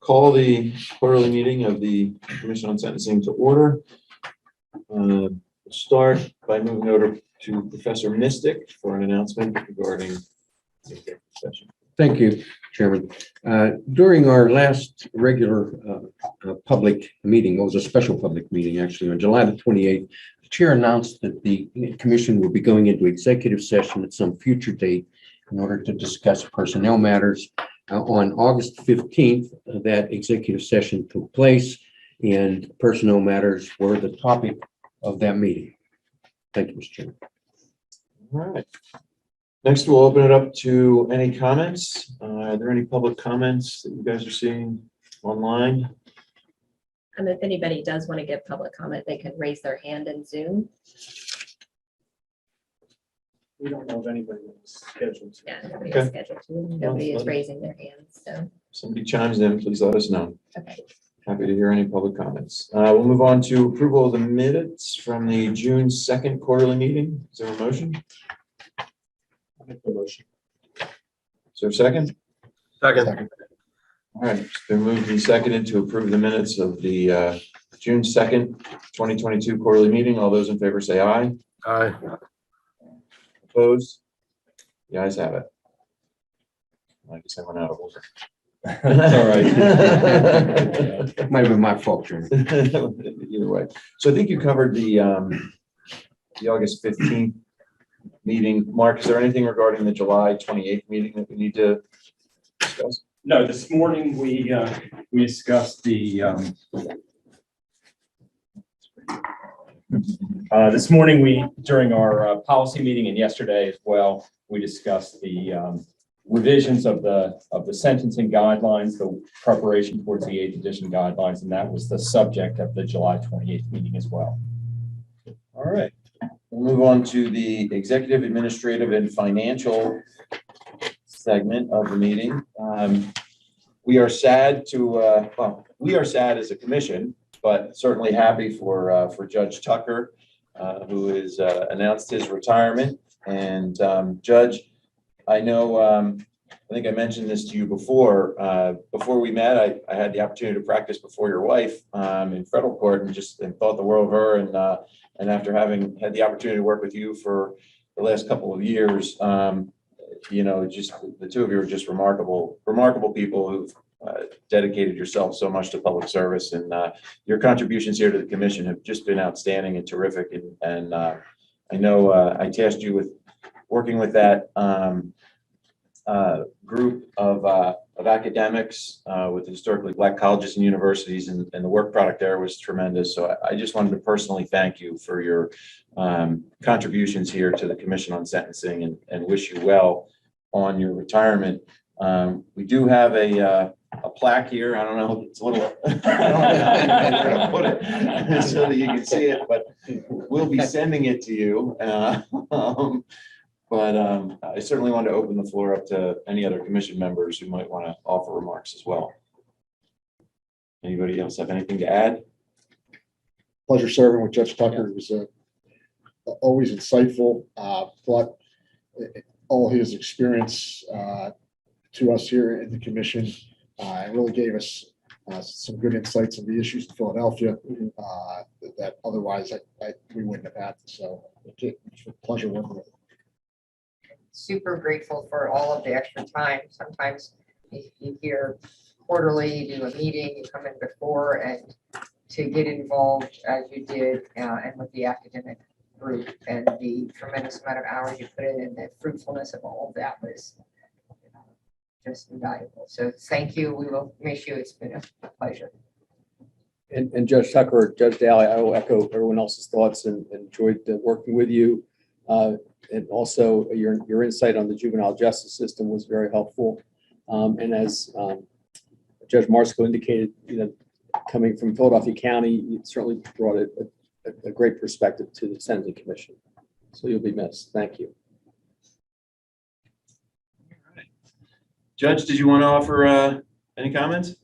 Call the quarterly meeting of the Commission on Sentencing to order. Start by moving over to Professor Mystic for an announcement regarding the executive session. Thank you, Chairman. During our last regular public meeting, it was a special public meeting actually, on July the 28th, the Chair announced that the Commission will be going into executive session at some future date in order to discuss personnel matters. On August 15th, that executive session took place and personnel matters were the topic of that meeting. Thank you, Mr. Chairman. All right. Next, we'll open it up to any comments. Are there any public comments that you guys are seeing online? If anybody does want to give public comment, they can raise their hand in Zoom. We don't know of anybody that's scheduled to. Yeah, nobody Okay. is scheduled to. Nobody is raising their hands, so, Somebody chimes in, please let us know. okay. Happy to hear any public comments. We'll move on to approval of the minutes from the June 2nd quarterly meeting. Is there a motion? I'll make the motion. Is there a second? Second. All right, it's been moved and seconded to approve the minutes of the June 2nd, 2022 quarterly meeting. All those in favor say aye. Aye. Opposed? The ayes have it. I guess I went out of order. That's all right. Might have been my fault, Chairman. Either way. So I think you covered the August 15th meeting. Mark, is there anything regarding the July 28th meeting that we need to discuss? No, this morning we discussed the this morning during our policy meeting and yesterday as well, we discussed the revisions of the sentencing guidelines, the preparation towards the 8th edition guidelines, and that was the subject of the July 28th meeting as well. All right. We'll move on to the executive, administrative, and financial segment of the meeting. We are sad to, we are sad as a commission, but certainly happy for Judge Tucker, who has announced his retirement. And Judge, I know, I think I mentioned this to you before. Before we met, I had the opportunity to practice before your wife in federal court, and thought the world of her. And after having had the opportunity to work with you for the last couple of years, you know, just the two of you are just remarkable people who've dedicated yourself so much to public service, and your contributions here to the commission have just been outstanding and terrific. And I know I tasked you with working with that group of academics with historically Black colleges and universities, and the work product there was tremendous. So I just wanted to personally thank you for your contributions here to the Commission on Sentencing, and wish you well on your retirement. We do have a plaque here. I don't know, it's a little, I don't know how to put it so that you can see it, but we'll be sending it to you. But I certainly want to open the floor up to any other commission members who might want to offer remarks as well. Anybody else have anything to add? Pleasure serving with Judge Tucker. It was always insightful, but all his experience to us here in the commission really gave us some good insights on the issues in Philadelphia that otherwise we wouldn't have had. So it's a pleasure working with him. Super grateful for all of the extra time. Sometimes you hear quarterly, you do a meeting, you come in before, and to get involved as you did and with the academic group, and the tremendous amount of hours you put in, and the fruitfulness of all of that was just invaluable. So thank you. We will miss you. It's been a pleasure. And Judge Tucker, Judge Daly, I will echo everyone else's thoughts and enjoyed working with you. And also your insight on the juvenile justice system was very helpful. And as Judge Marsko indicated, you know, coming from Philadelphia County, you certainly brought a great perspective to the Sentencing Commission. So you'll be missed. Thank you. Judge, did you want to offer any comments?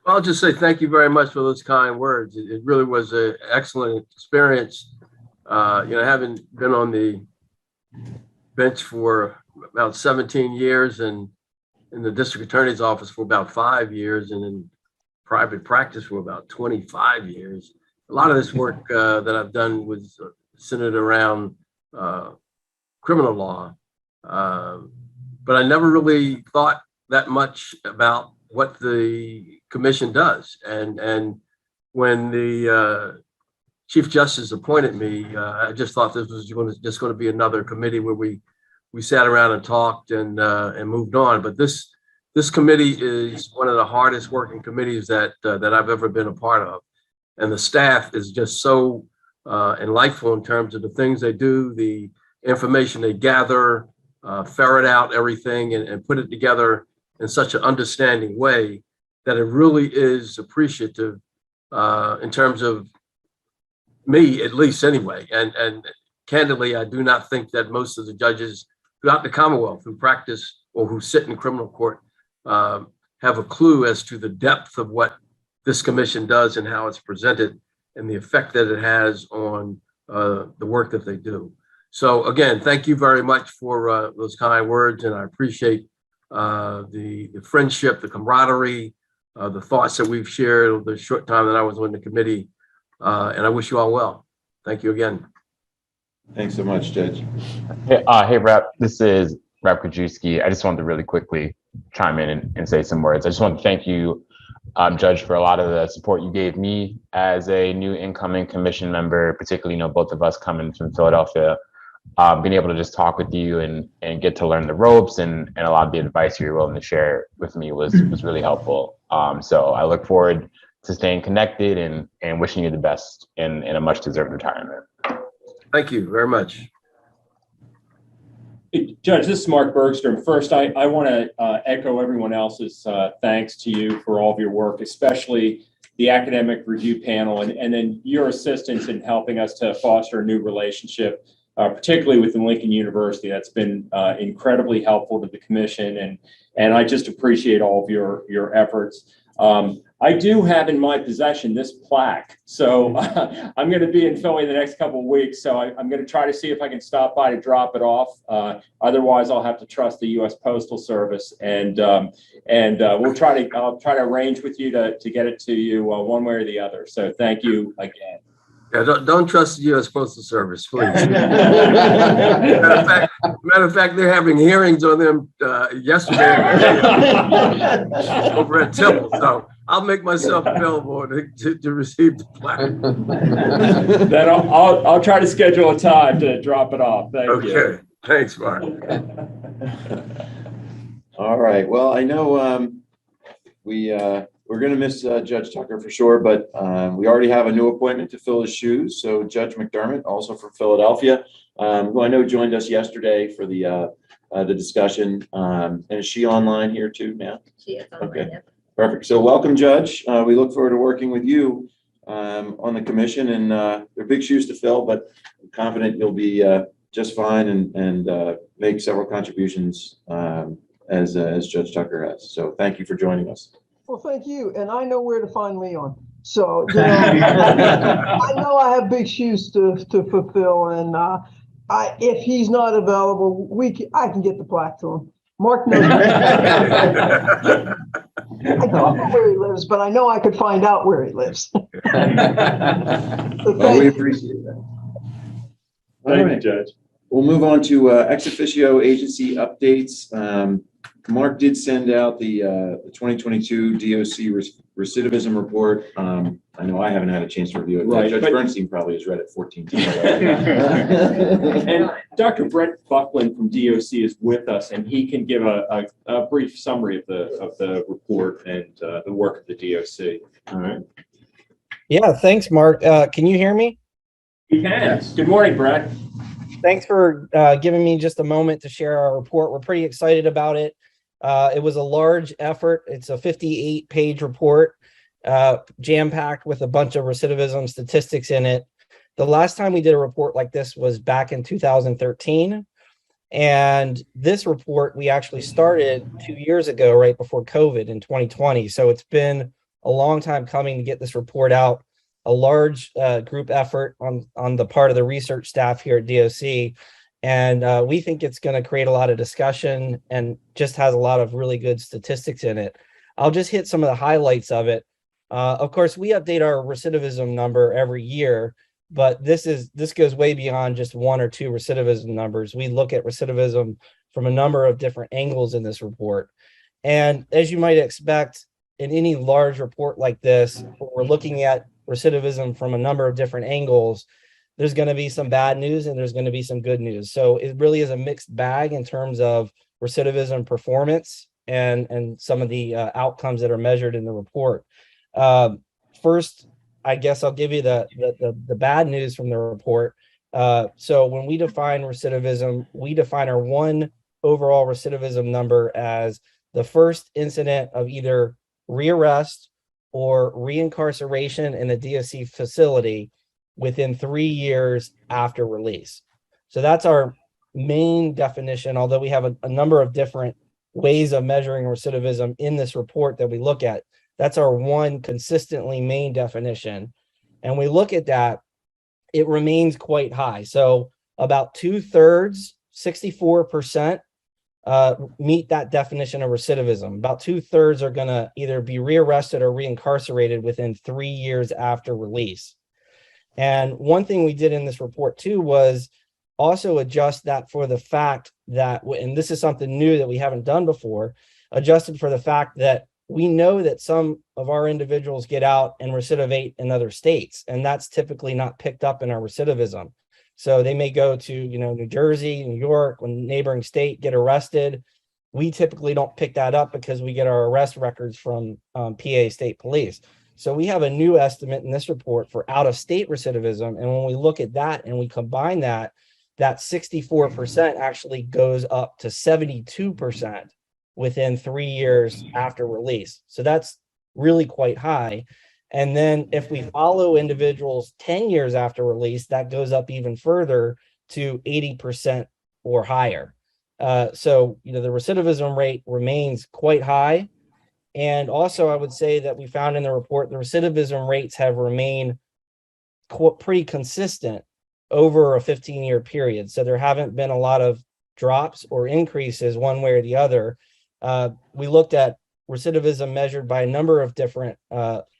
I'll just say thank you very much for those kind words. It really was an excellent experience. Having been on the bench for about 17 years and in the district attorney's office for about 5 years, and then private practice for about 25 years. A lot of this work that I've done was centered around criminal law. But I never really thought that much about what the commission does. And when the Chief Justice appointed me, I just thought this was just going to be another committee where we sat around and talked and moved on. But this committee is one of the hardest working committees that I've ever been a part of. And the staff is just so enlightful in terms of the things they do, the information they gather, ferret out everything and put it together in such an understanding way that it really is appreciative in terms of me, at least anyway. And candidly, I do not think that most of the judges throughout the Commonwealth who practice or who sit in criminal court have a clue as to the depth of what this commission does and how it's presented and the effect that it has on the work that they do. So again, thank you very much for those kind words, and I appreciate the friendship, the camaraderie, the thoughts that we've shared the short time that I was on the committee, and I wish you all well. Thank you again. Thanks so much, Judge. Hey, Rep. This is Rep. Krajewski. I just wanted to really quickly chime in and say some words. I just want to thank you, Judge, for a lot of the support you gave me as a new incoming commission member, particularly, both of us coming from Philadelphia. Being able to just talk with you and get to learn the ropes and a lot of the advice you were willing to share with me was really helpful. So I look forward to staying connected and wishing you the best in a much deserved retirement. Thank you very much. Judge, this is Mark Bergstrom. First, I want to echo everyone else's thanks to you for all of your work, especially the academic review panel, and then your assistance in helping us to foster a new relationship, particularly with the Lincoln University. That's been incredibly helpful to the commission, and I just appreciate all of your efforts. I do have in my possession this plaque, so I'm going to be in Philly the next couple of weeks, so I'm going to try to see if I can stop by to drop it off. Otherwise, I'll have to trust the U.S. Postal Service, and I'll try to arrange with you to get it to you one way or the other. So thank you again. Yeah, don't trust the U.S. Postal Service, please. Matter of fact, they're having hearings on them yesterday over at Temple. So I'll make myself available to receive the plaque. Then I'll try to schedule a time to drop it off. Thank you. Okay, thanks, Mark. All right. Well, I know we're going to miss Judge Tucker for sure, but we already have a new appointment to fill his shoes. So Judge McDermott, also from Philadelphia, who I know joined us yesterday for the discussion. And is she online here too now? She is online. Okay. Yep. Perfect. So welcome, Judge. We look forward to working with you on the commission, and they're big shoes to fill, but I'm confident you'll be just fine and make several contributions as Judge Tucker has. So thank you for joining us. Well, thank you. And I know where to find Leon. So I know I have big shoes to fulfill. And if he's not available, I can get the plaque to him. Mark knows. I don't know where he lives, but I know I could find out where he lives. So Well, we appreciate that. Thank you, Judge. We'll move on to ex officio agency updates. Mark did send out the 2022 DOC recidivism report. I know I haven't had a chance to review it. Right, Judge but- Bernstein probably has read it 14 times. And Dr. Brent Buckland from DOC is with us, and he can give a brief summary of the report and the work of the DOC. All right. Yeah, thanks, Mark. Can you hear me? We can. Good morning, Brent. Thanks for giving me just a moment to share our report. We're pretty excited about it. It was a large effort. It's a 58-page report, jam-packed with a bunch of recidivism statistics in it. The last time we did a report like this was back in 2013. And this report we actually started 2 years ago, right before COVID in 2020. So it's been a long time coming to get this report out, a large group effort on the part of the research staff here at DOC. And we think it's going to create a lot of discussion and just has a lot of really good statistics in it. I'll just hit some of the highlights of it. Of course, we update our recidivism number every year, but this goes way beyond just one or two recidivism numbers. We look at recidivism from a number of different angles in this report. And as you might expect in any large report like this, we're looking at recidivism from a number of different angles. There's going to be some bad news and there's going to be some good news. So it really is a mixed bag in terms of recidivism performance and some of the outcomes that are measured in the report. First, I guess I'll give you the bad news from the report. So when we define recidivism, we define our one overall recidivism number as the first incident of either rearrest or reincarceration in a DOC facility within 3 years after release. So that's our main definition, although we have a number of different ways of measuring recidivism in this report that we look at. That's our one consistently main definition. And we look at that, it remains quite high. So about 2/3, 64%, meet that definition of recidivism. About 2/3 are going to either be rearrested or reincarcerated within 3 years after release. And one thing we did in this report too was also adjust that for the fact that, and this is something new that we haven't done before, adjusted for the fact that we know that some of our individuals get out and recidivate in other states, and that's typically not picked up in our recidivism. So they may go to, New Jersey, New York, when neighboring state, get arrested. We typically don't pick that up because we get our arrest records from PA State Police. So we have a new estimate in this report for out-of-state recidivism. And when we look at that and we combine that, that 64% actually goes up to 72% within 3 years after release. So that's really quite high. And then if we follow individuals 10 years after release, that goes up even further to 80% or higher. So, the recidivism rate remains quite high. And also, I would say that we found in the report, the recidivism rates have remained pretty consistent over a 15-year period. So there haven't been a lot of drops or increases one way or the other. We looked at recidivism measured by a number of different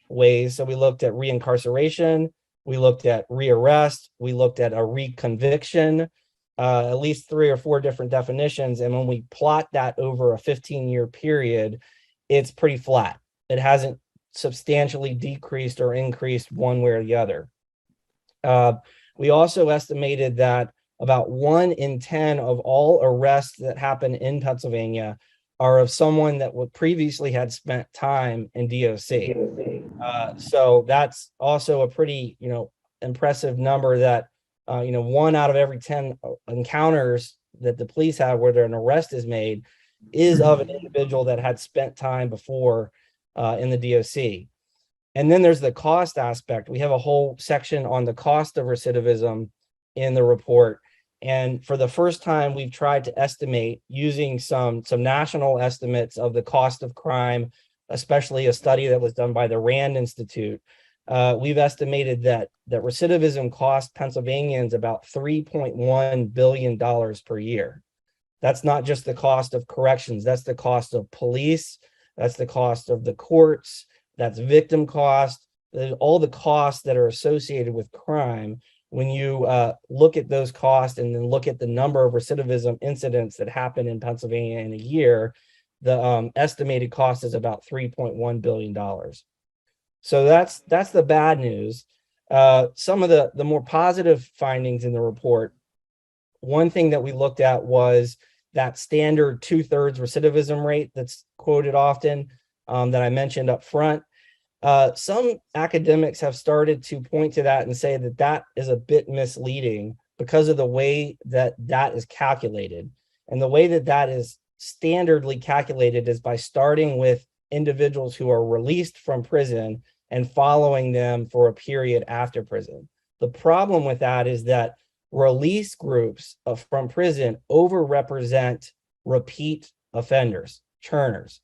ways. So we looked at reincarceration, we looked at rearrest, we looked at a reconviction, at least 3 or 4 different definitions. And when we plot that over a 15-year period, it's pretty flat. It hasn't substantially decreased or increased one way or the other. We also estimated that about 1 in 10 of all arrests that happen in Pennsylvania are of someone that would previously had spent time in DOC. So that's also a pretty, impressive number that, 1 out of every 10 encounters that the police have where an arrest is made is of an individual that had spent time before in the DOC. And then there's the cost aspect. We have a whole section on the cost of recidivism in the report. And for the first time, we've tried to estimate using some national estimates of the cost of crime, especially a study that was done by the Rand Institute. We've estimated that recidivism cost Pennsylvanians about $3.1 billion per year. That's not just the cost of corrections. That's the cost of police. That's the cost of the courts. That's victim cost. All the costs that are associated with crime. When you look at those costs and then look at the number of recidivism incidents that happen in Pennsylvania in a year, the estimated cost is about $3.1 billion. So that's the bad news. Some of the more positive findings in the report, one thing that we looked at was that standard 2/3 recidivism rate that's quoted often that I mentioned up front. Some academics have started to point to that and say that is a bit misleading because of the way that is calculated. And the way that is standardly calculated is by starting with individuals who are released from prison and following them for a period after prison. The problem with that is that release groups from prison overrepresent repeat offenders, churners.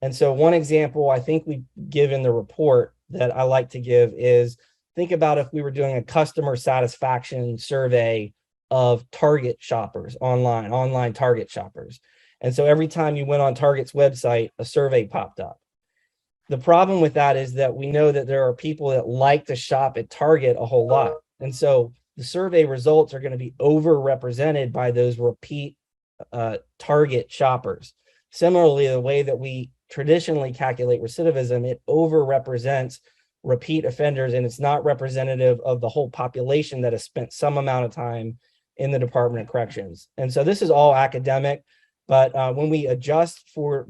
And so one example I think we give in the report that I like to give is, think about if we were doing a customer satisfaction survey of Target shoppers online Target shoppers. And so every time you went on Target's website, a survey popped up. The problem with that is that we know that there are people that like to shop at Target a whole lot. And so the survey results are going to be overrepresented by those repeat Target shoppers. Similarly, the way that we traditionally calculate recidivism, it overrepresents repeat offenders, and it's not representative of the whole population that has spent some amount of time in the Department of Corrections. And so this is all academic, but when we adjust for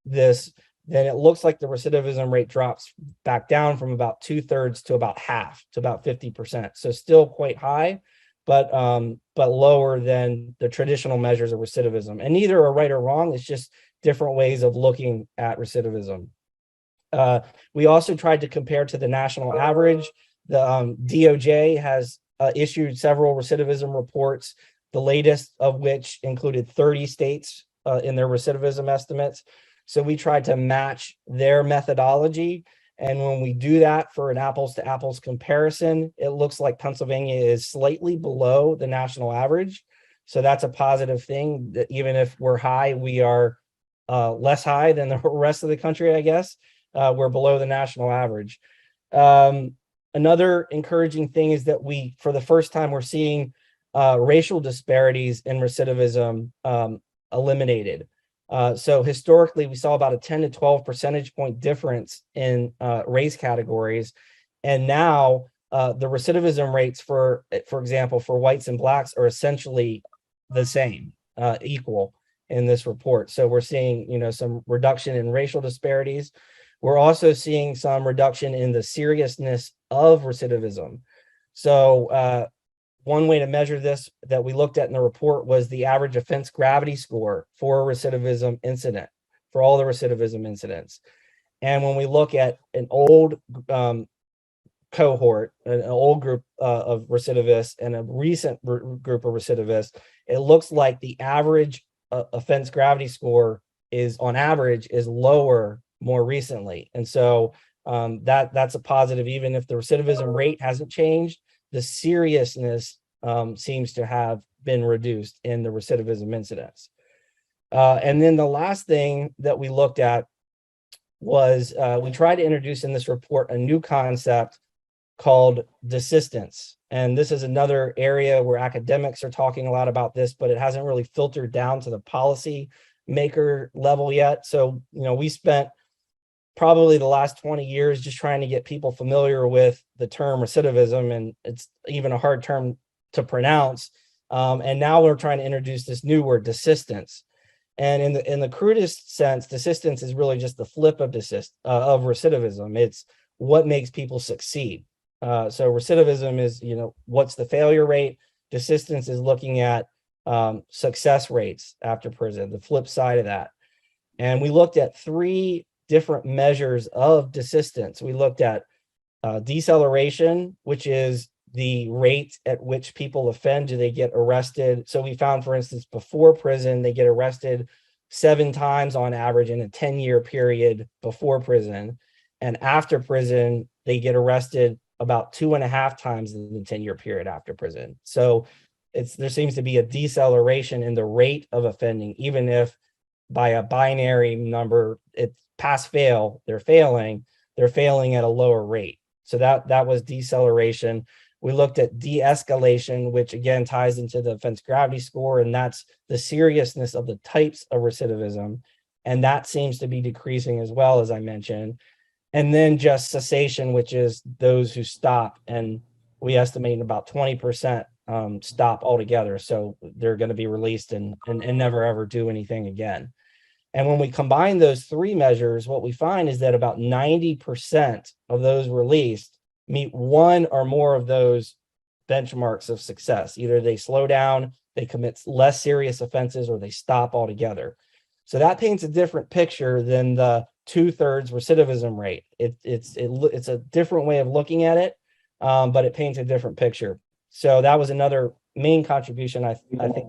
this, then it looks like the recidivism rate drops back down from about 2/3 to about half, to about 50%. So still quite high, but lower than the traditional measures of recidivism. And neither are right or wrong. It's just different ways of looking at recidivism. We also tried to compare to the national average. The DOJ has issued several recidivism reports, the latest of which included 30 states in their recidivism estimates. So we tried to match their methodology. And when we do that for an apples to apples comparison, it looks like Pennsylvania is slightly below the national average. So that's a positive thing, that even if we're high, we are less high than the rest of the country, I guess. We're below the national average. Another encouraging thing is that for the first time, we're seeing racial disparities in recidivism eliminated. So historically, we saw about a 10 to 12 percentage point difference in race categories. And now the recidivism rates for example, for whites and blacks are essentially the same, equal in this report. So we're seeing, some reduction in racial disparities. We're also seeing some reduction in the seriousness of recidivism. So one way to measure this that we looked at in the report was the average offense gravity score for a recidivism incident, for all the recidivism incidents. And when we look at an old cohort, an old group of recidivists and a recent group of recidivists, it looks like the average offense gravity score is on average is lower more recently. And so that's a positive. Even if the recidivism rate hasn't changed, the seriousness seems to have been reduced in the recidivism incidents. And then the last thing that we looked at was we tried to introduce in this report a new concept called desistance. And this is another area where academics are talking a lot about this, but it hasn't really filtered down to the policy maker level yet. So, we spent probably the last 20 years just trying to get people familiar with the term recidivism, and it's even a hard term to pronounce. And now we're trying to introduce this new word, desistance. And in the crudest sense, desistance is really just the flip of recidivism. It's what makes people succeed. So recidivism is, what's the failure rate? Desistance is looking at success rates after prison, the flip side of that. And we looked at 3 different measures of desistance. We looked at deceleration, which is the rate at which people offend. Do they get arrested? So we found, for instance, before prison, they get arrested 7 times on average in a 10-year period before prison. And after prison, they get arrested about 2.5 times in the 10-year period after prison. So there seems to be a deceleration in the rate of offending, even if by a binary number, it's pass fail, they're failing at a lower rate. So that was deceleration. We looked at de-escalation, which again ties into the offense gravity score, and that's the seriousness of the types of recidivism. And that seems to be decreasing as well, as I mentioned. And then just cessation, which is those who stop, and we estimate about 20% stop altogether. So they're going to be released and never ever do anything again. And when we combine those 3 measures, what we find is that about 90% of those released meet one or more of those benchmarks of success. Either they slow down, they commit less serious offenses, or they stop altogether. So that paints a different picture than the 2/3 recidivism rate. It's a different way of looking at it, but it paints a different picture. So that was another main contribution, I think.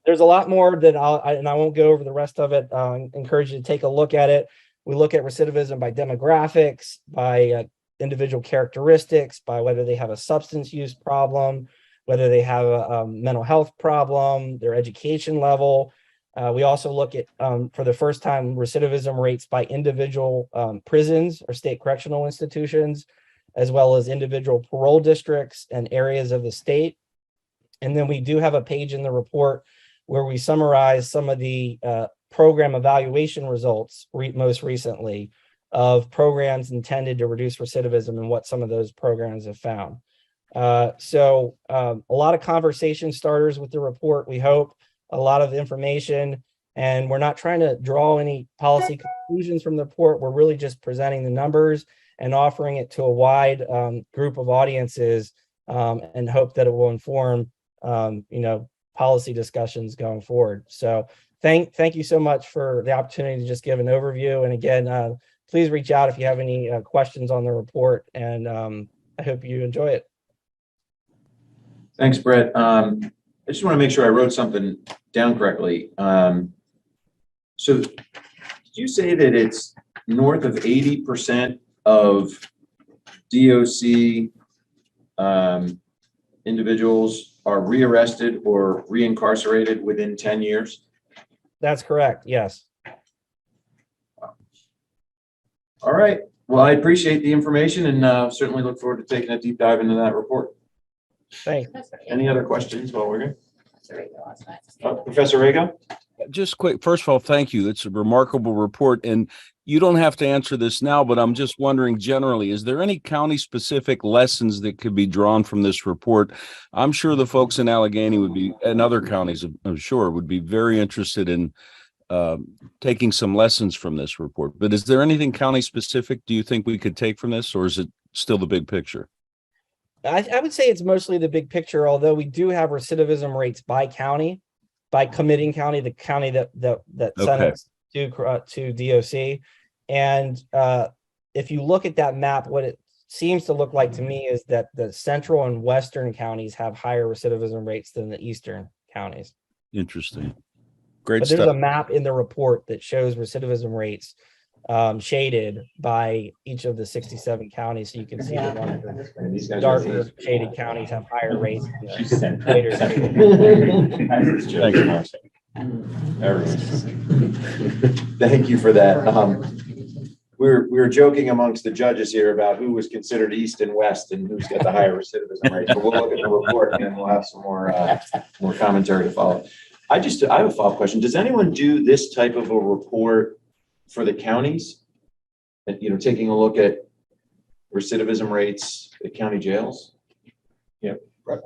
There's a lot more that I won't go over the rest of it. I encourage you to take a look at it. We look at recidivism by demographics, by individual characteristics, by whether they have a substance use problem, whether they have a mental health problem, their education level. We also look at, for the first time, recidivism rates by individual prisons or state correctional institutions, as well as individual parole districts and areas of the state. And then we do have a page in the report where we summarize some of the program evaluation results most recently of programs intended to reduce recidivism and what some of those programs have found. So a lot of conversation starters with the report, we hope, a lot of information, and we're not trying to draw any policy conclusions from the report. We're really just presenting the numbers and offering it to a wide group of audiences, and hope that it will inform policy discussions going forward. So thank you so much for the opportunity to just give an overview. And again, please reach out if you have any questions on the report, and I hope you enjoy it. Thanks, Brett. I just want to make sure I wrote something down correctly. So did you say that it's north of 80% of DOC individuals are rearrested or reincarcerated within 10 years? That's correct, yes. All right. Well, I appreciate the information and certainly look forward to taking a deep dive into that report. Thanks. Any other questions while we're here? Professor Rego? Just quick, first of all, thank you. It's a remarkable report, and you don't have to answer this now, but I'm just wondering generally, is there any county-specific lessons that could be drawn from this report? I'm sure the folks in Allegheny would be, and other counties, I'm sure, would be very interested in taking some lessons from this report. But is there anything county-specific do you think we could take from this, or is it still the big picture? I would say it's mostly the big picture, although we do have recidivism rates by county, by committing county, the county that sent Okay. us to DOC. And if you look at that map, what it seems to look like to me is that the central and western counties have higher recidivism rates than the eastern counties. Interesting. Great But there's stuff. a map in the report that shows recidivism rates shaded by each of the 67 counties, so you can see the one of the darker shaded counties have higher rates. Later. Thank you for that. We were joking amongst the judges here about who was considered east and west and who's got the higher recidivism rate. So we'll look at the report and then we'll have some more commentary to follow. I have a follow-up question. Does anyone do this type of a report for the counties? And, taking a look at recidivism rates at county jails? Yeah,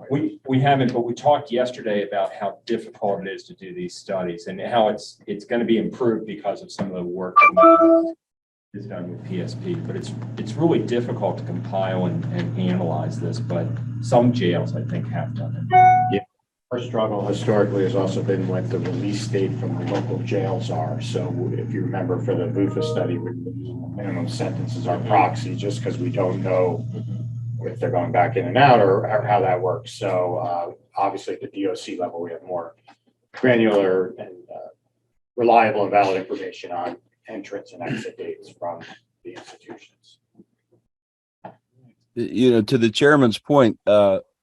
we haven't, but we talked yesterday about how difficult it is to do these studies and how it's going to be improved because of some of the work that is done with PSP. But it's really difficult to compile and analyze this. But some jails, I think, have done it. Yeah. Our struggle historically has also been what the release date from the local jails are. So if you remember for the VUFA study, minimum sentences are proxy just because we don't know if they're going back in and out or how that works. So obviously at the DOC level, we have more granular and reliable and valid information on entrance and exit dates from the institutions. To the chairman's point,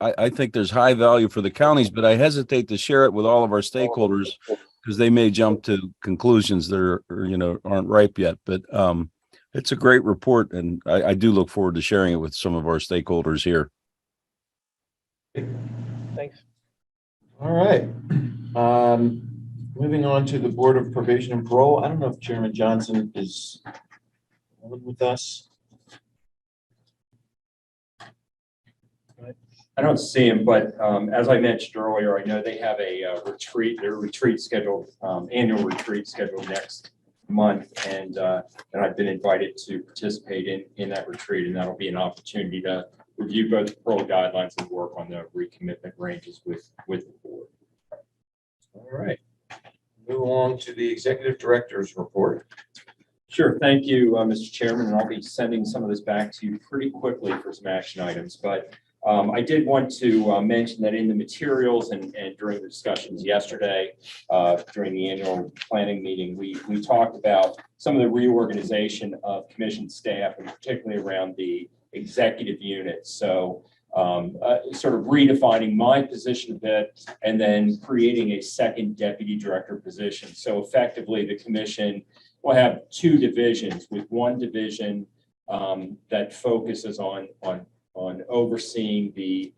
I think there's high value for the counties, but I hesitate to share it with all of our stakeholders because they may jump to conclusions that aren't ripe yet. But it's a great report, and I do look forward to sharing it with some of our stakeholders here. Thanks. All right. Moving on to the Board of Probation and Parole. I don't know if Chairman Johnson is with us. I don't see him, but as I mentioned earlier, I know they have a retreat, their retreat scheduled, annual retreat scheduled next month. And I've been invited to participate in that retreat, and that'll be an opportunity to review both parole guidelines and work on the recommitment ranges with the board. All right. Move along to the Executive Director's report. Sure. Thank you, Mr. Chairman, and I'll be sending some of this back to you pretty quickly for some action items. But I did want to mention that in the materials and during the discussions yesterday, during the annual planning meeting, we talked about some of the reorganization of commission staff, and particularly around the executive unit. So sort of redefining my position a bit and then creating a second deputy director position. So effectively, the commission will have two divisions, with one division that focuses on overseeing the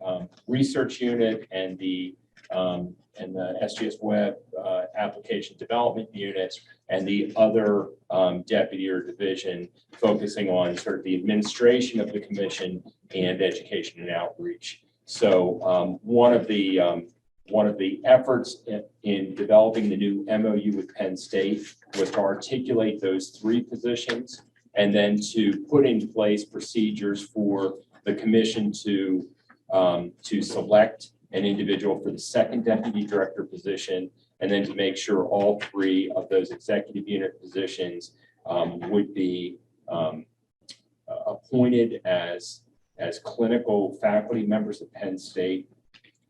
research unit and the SGS Web application development units, and the other deputy or division focusing on sort of the administration of the commission and education and outreach. So one of the efforts in developing the new MOU with Penn State was to articulate those three positions and then to put in place procedures for the commission to select an individual for the second deputy director position, and then to make sure all three of those executive unit positions would be appointed as clinical faculty members of Penn State,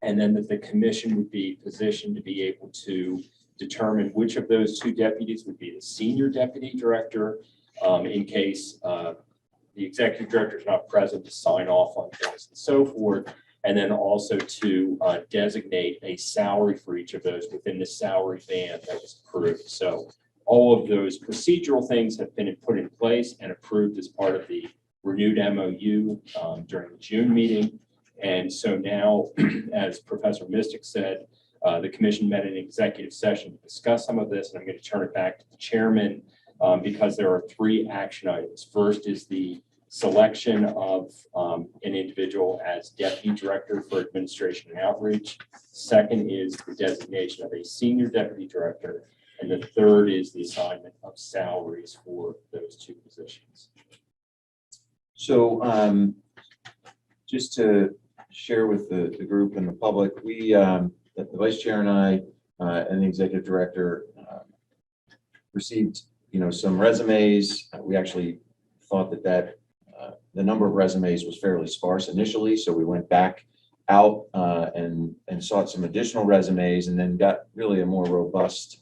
and then that the commission would be positioned to be able to determine which of those two deputies would be the senior deputy director in case the executive director is not present to sign off on things and so forth, and then also to designate a salary for each of those within the salary band that was approved. So all of those procedural things have been put in place and approved as part of the renewed MOU during the June meeting. And so now, as Professor Mystic said, the commission met in executive session to discuss some of this, and I'm going to turn it back to the chairman because there are three action items. First is the selection of an individual as deputy director for administration and outreach. Second is the designation of a senior deputy director. And the third is the assignment of salaries for those two positions. So just to share with the group and the public, we, the vice chair and I and the executive director received, some resumes. We actually thought that the number of resumes was fairly sparse initially, so we went back out and sought some additional resumes, and then got really a more robust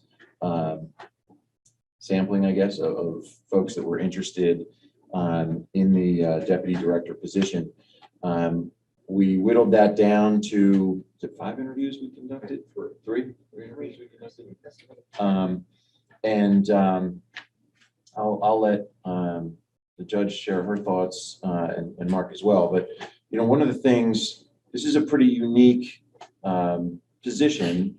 sampling, I guess, of folks that were interested in the deputy director position. We whittled that down to 5 interviews we conducted, for three interviews we conducted. I'll let the judge share her thoughts and Mark as well. But one of the things, this is a pretty unique position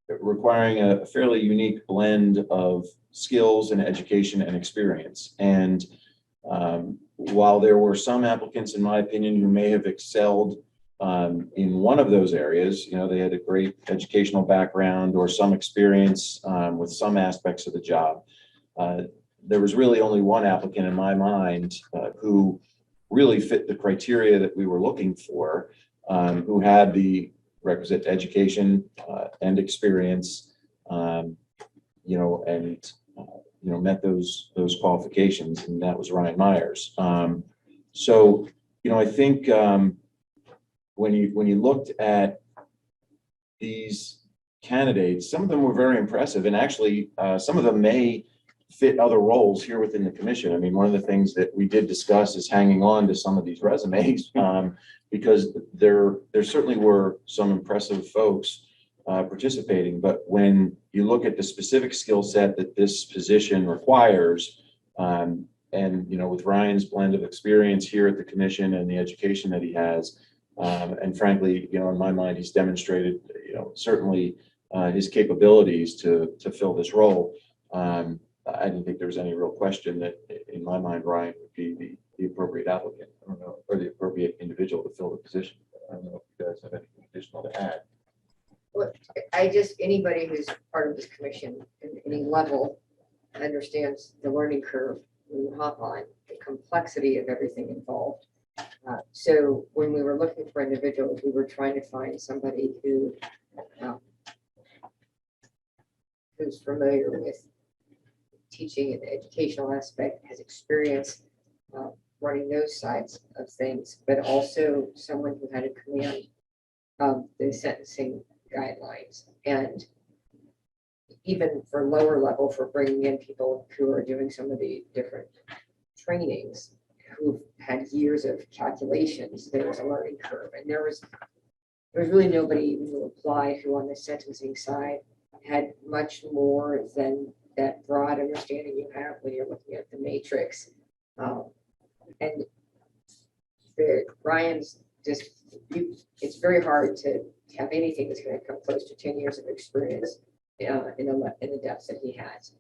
requiring a fairly unique blend of skills and education and experience. And while there were some applicants, in my opinion, who may have excelled in one of those areas, they had a great educational background or some experience with some aspects of the job. There was really only one applicant in my mind who really fit the criteria that we were looking for, who had the requisite education and experience, and met those qualifications, and that was Ryan Myers. So I think when you looked at these candidates, some of them were very impressive, and actually some of them may fit other roles here within the commission. I mean, one of the things that we did discuss is hanging on to some of these resumes because there certainly were some impressive folks participating. But when you look at the specific skill set that this position requires, and with Ryan's blend of experience here at the commission and the education that he has, and frankly, in my mind, he's demonstrated, certainly his capabilities to fill this role. I didn't think there was any real question that, in my mind, Ryan would be the appropriate applicant. I don't know, or the appropriate individual to fill the position. I don't know if you guys have anything additional to add. Well, anybody who's part of this commission at any level understands the learning curve when you hop on, the complexity of everything involved. So when we were looking for individuals, we were trying to find somebody who's familiar with teaching and the educational aspect, has experience running those sides of things, but also someone who had a command of the sentencing guidelines. And even for lower level, for bringing in people who are doing some of the different trainings, who've had years of calculations, there was a learning curve, and there was really nobody even who applied who on the sentencing side had much more than that broad understanding you have when you're looking at the matrix. And Ryan's just, it's very hard to have anything that's going to come close to 10 years of experience in the depths that he has.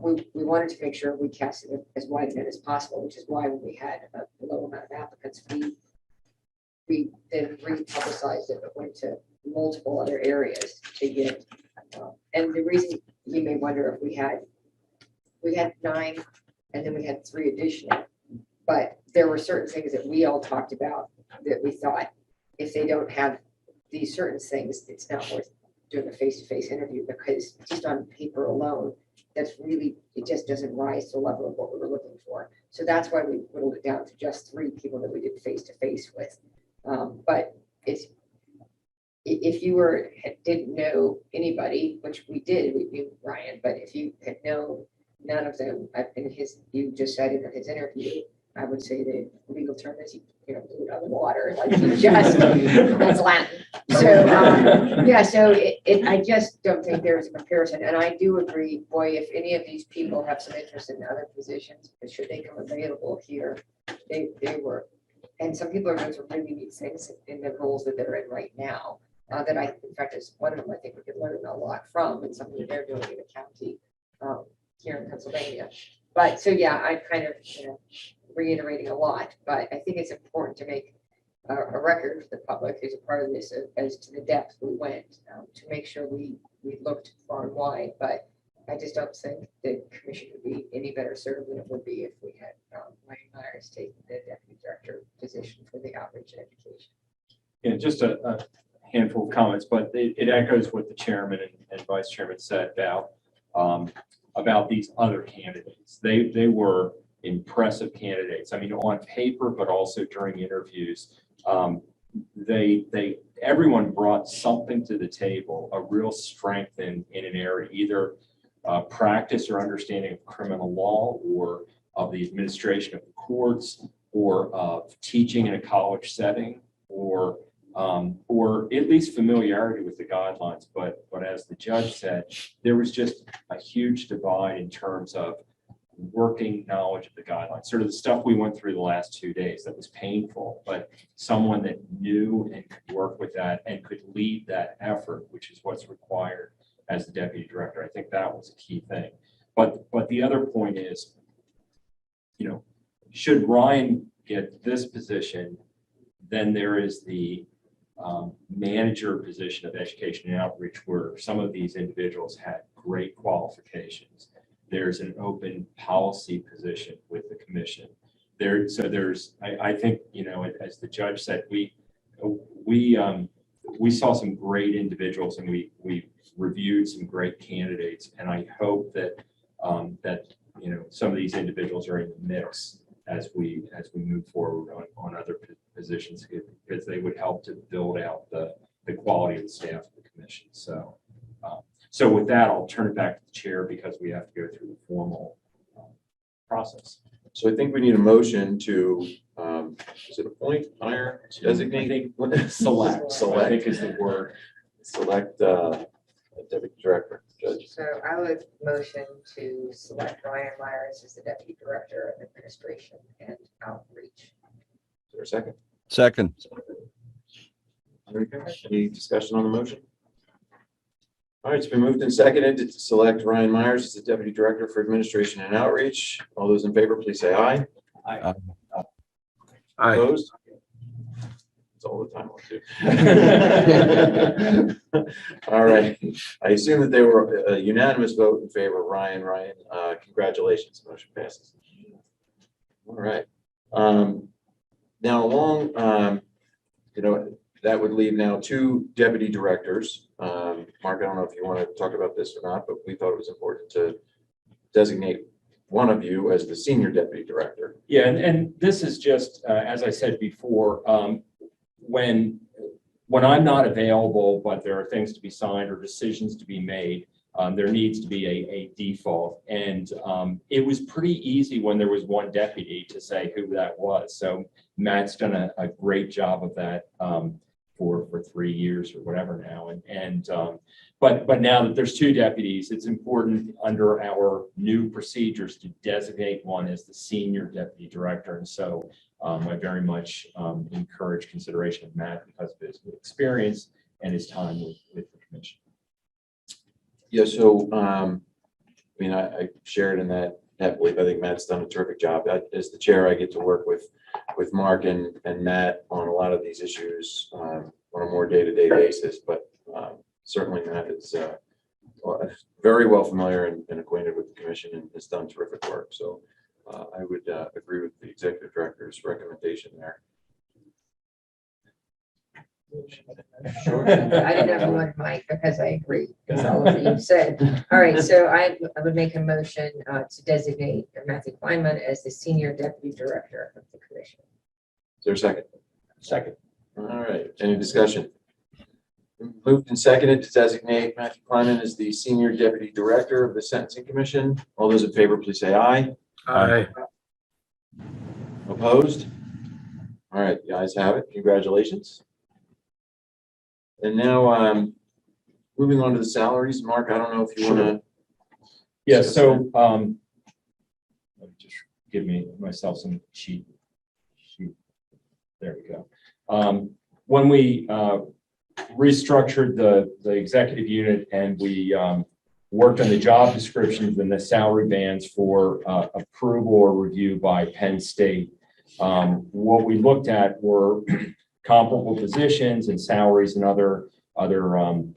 We wanted to make sure we cast it as wide a net as possible, which is why when we had a low amount of applicants, we then republicized it, but went to multiple other areas to get. And the reason you may wonder if we had 9 and then we had 3 additional, but there were certain things that we all talked about that we thought if they don't have these certain things, it's not worth doing a face-to-face interview, because just on paper alone, that's really, it just doesn't rise to the level of what we were looking for. So that's why we whittled it down to just 3 people that we did face-to-face with. But it's, if you didn't know anybody, which we did, we knew Ryan, but if you had known none of them, and you just said in his interview, I would say the legal term is, blew it out of the water, like you just, that's Latin. So, yeah, so I just don't think there's a comparison. And I do agree, boy, if any of these people have some interest in other positions, should they come available here, they were. And some people are doing some really neat things in the roles that they're in right now. That in fact, is one of them I think we could learn a lot from, and something they're doing in the county here in Pennsylvania. But so, yeah, I'm kind of reiterating a lot, but I think it's important to make a record for the public who's a part of this as to the depth we went to make sure we looked far and wide. But I just don't think the commission would be any better served than it would be if we had Wayne Myers taking the deputy director position for the outreach and education. Yeah, just a handful of comments, but it echoes what the chairman and vice chairman said about these other candidates. They were impressive candidates. I mean, on paper, but also during interviews. Everyone brought something to the table, a real strength in an area, either practice or understanding of criminal law, or of the administration of the courts, or of teaching in a college setting, or at least familiarity with the guidelines. But as the judge said, there was just a huge divide in terms of working knowledge of the guidelines, sort of the stuff we went through the last 2 days that was painful, but someone that knew and could work with that and could lead that effort, which is what's required as the deputy director. I think that was a key thing. But the other point is, should Ryan get this position, then there is the manager position of education and outreach, where some of these individuals had great qualifications. There's an open policy position with the commission. I think, as the judge said, we saw some great individuals, and we reviewed some great candidates, and I hope that some of these individuals are in the mix as we move forward on other positions, because they would help to build out the quality of the staff of the commission. So with that, I'll turn it back to the chair, because we have to go through the formal process. So I think we need a motion to, is it appoint, hire, designate? Select, I think is the word. Select a deputy director, judge. So I would motion to select Ryan Myers as the deputy director of administration and outreach. Is there a second? Second. Any discussion on the motion? All right, it's been moved and seconded to select Ryan Myers as the deputy director for administration and outreach. All those in favor, please say aye. Aye. Opposed? That's all the time I'll do. All right. I assume that they were a unanimous vote in favor of Ryan. Congratulations. Motion passes. All right. Now along, that would leave now 2 deputy directors. Mark, I don't know if you want to talk about this or not, but we thought it was important to designate one of you as the senior deputy director. Yeah, and this is just, as I said before, when I'm not available, but there are things to be signed or decisions to be made, there needs to be a default. And it was pretty easy when there was one deputy to say who that was. So Matt's done a great job of that for 3 years or whatever now. But now that there's two deputies, it's important under our new procedures to designate one as the senior deputy director. And so I very much encourage consideration of Matt because of his experience and his time with the commission. Yeah, so, I mean, I shared in that belief. I think Matt's done a terrific job. As the chair, I get to work with Mark and Matt on a lot of these issues on a more day-to-day basis, but certainly Matt is very well familiar and acquainted with the commission and has done terrific work. So I would agree with the executive director's recommendation there. Sure. I didn't have one, Mike, because I agree with all of what you said. All right, so I would make a motion to designate Matthew Kleinman as the Senior Deputy Director of the Commission. Is there a second? Second. All right, any discussion? Moved and seconded to designate Matthew Kleinman as the Senior Deputy Director of the Sentencing Commission. All those in favor, please say aye. Aye. Opposed? All right, the ayes have it. Congratulations. And now, moving on to the salaries. Mark, I don't know if you want to. Yeah, so let me just give myself some sheet. There we go. When we restructured the executive unit and we worked on the job descriptions and the salary bands for approval or review by Penn State, what we looked at were comparable positions and salaries and other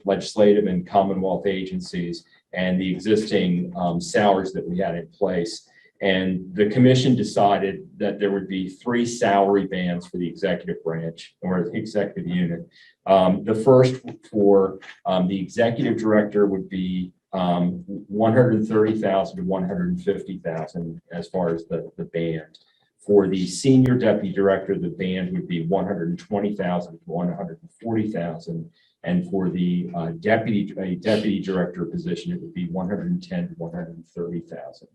legislative and Commonwealth agencies and the existing salaries that we had in place. And the commission decided that there would be 3 salary bands for the executive branch or the executive unit. The first for the executive director would be $130,000 to $150,000 as far as the band. For the senior deputy director, the band would be $120,000 to $140,000. And for the deputy director position, it would be $110,000 to $130,000.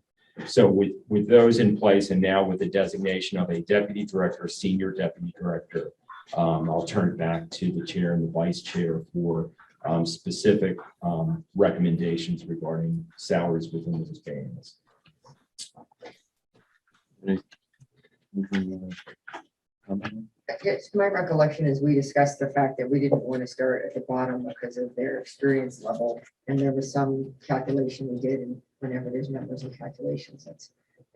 So with those in place, and now with the designation of a deputy director, senior deputy director, I'll turn it back to the chair and the vice chair for specific recommendations regarding salaries within those bands. Yes, my recollection is we discussed the fact that we didn't want to start at the bottom because of their experience level. And there was some calculation we did, and whenever there's numbers and calculations,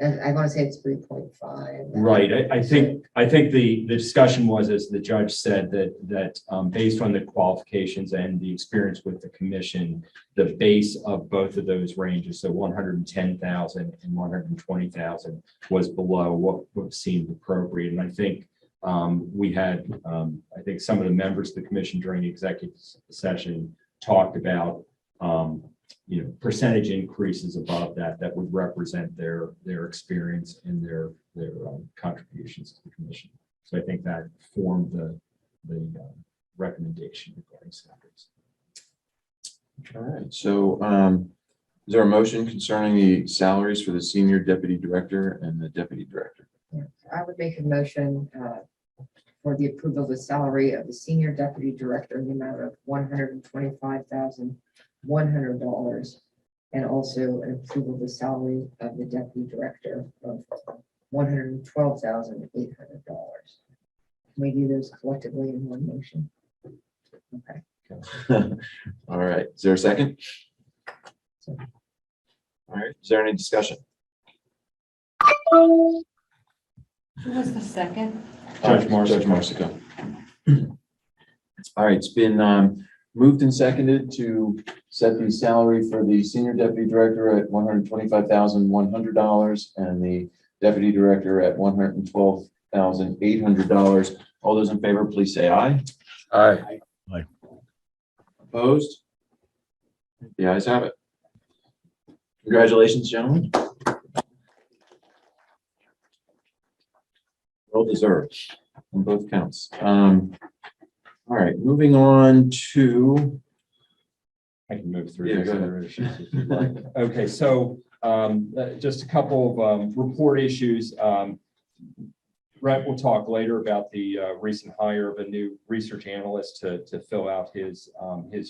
I want to say it's 3.5. Right. I think the discussion was, as the judge said, that based on the qualifications and the experience with the commission, the base of both of those ranges, so 110,000 and 120,000, was below what seemed appropriate. And I think we had, I think some of the members of the commission during the executive session talked about percentage increases above that would represent their experience and their contributions to the commission. So I think that formed the recommendation regarding salaries. All right, so is there a motion concerning the salaries for the senior deputy director and the deputy director? I would make a motion for the approval of the salary of the senior deputy director in the amount of $125,100, and also an approval of the salary of the deputy director of $112,800. Can we do those collectively in one motion? Okay. All right, is there a second? All right, is there any discussion? Who was the second? Judge Marsico. Judge Marsico. All right, it's been moved and seconded to set the salary for the senior deputy director at $125,100 and the deputy director at $112,800. All those in favor, please say aye. Aye. Opposed? The ayes have it. Congratulations, gentlemen. Well deserved on both counts. All right, moving on to I can move through Yeah, these go ahead. other issues if you'd like. Okay, so just a couple of report issues. Brett will talk later about the recent hire of a new research analyst to fill out his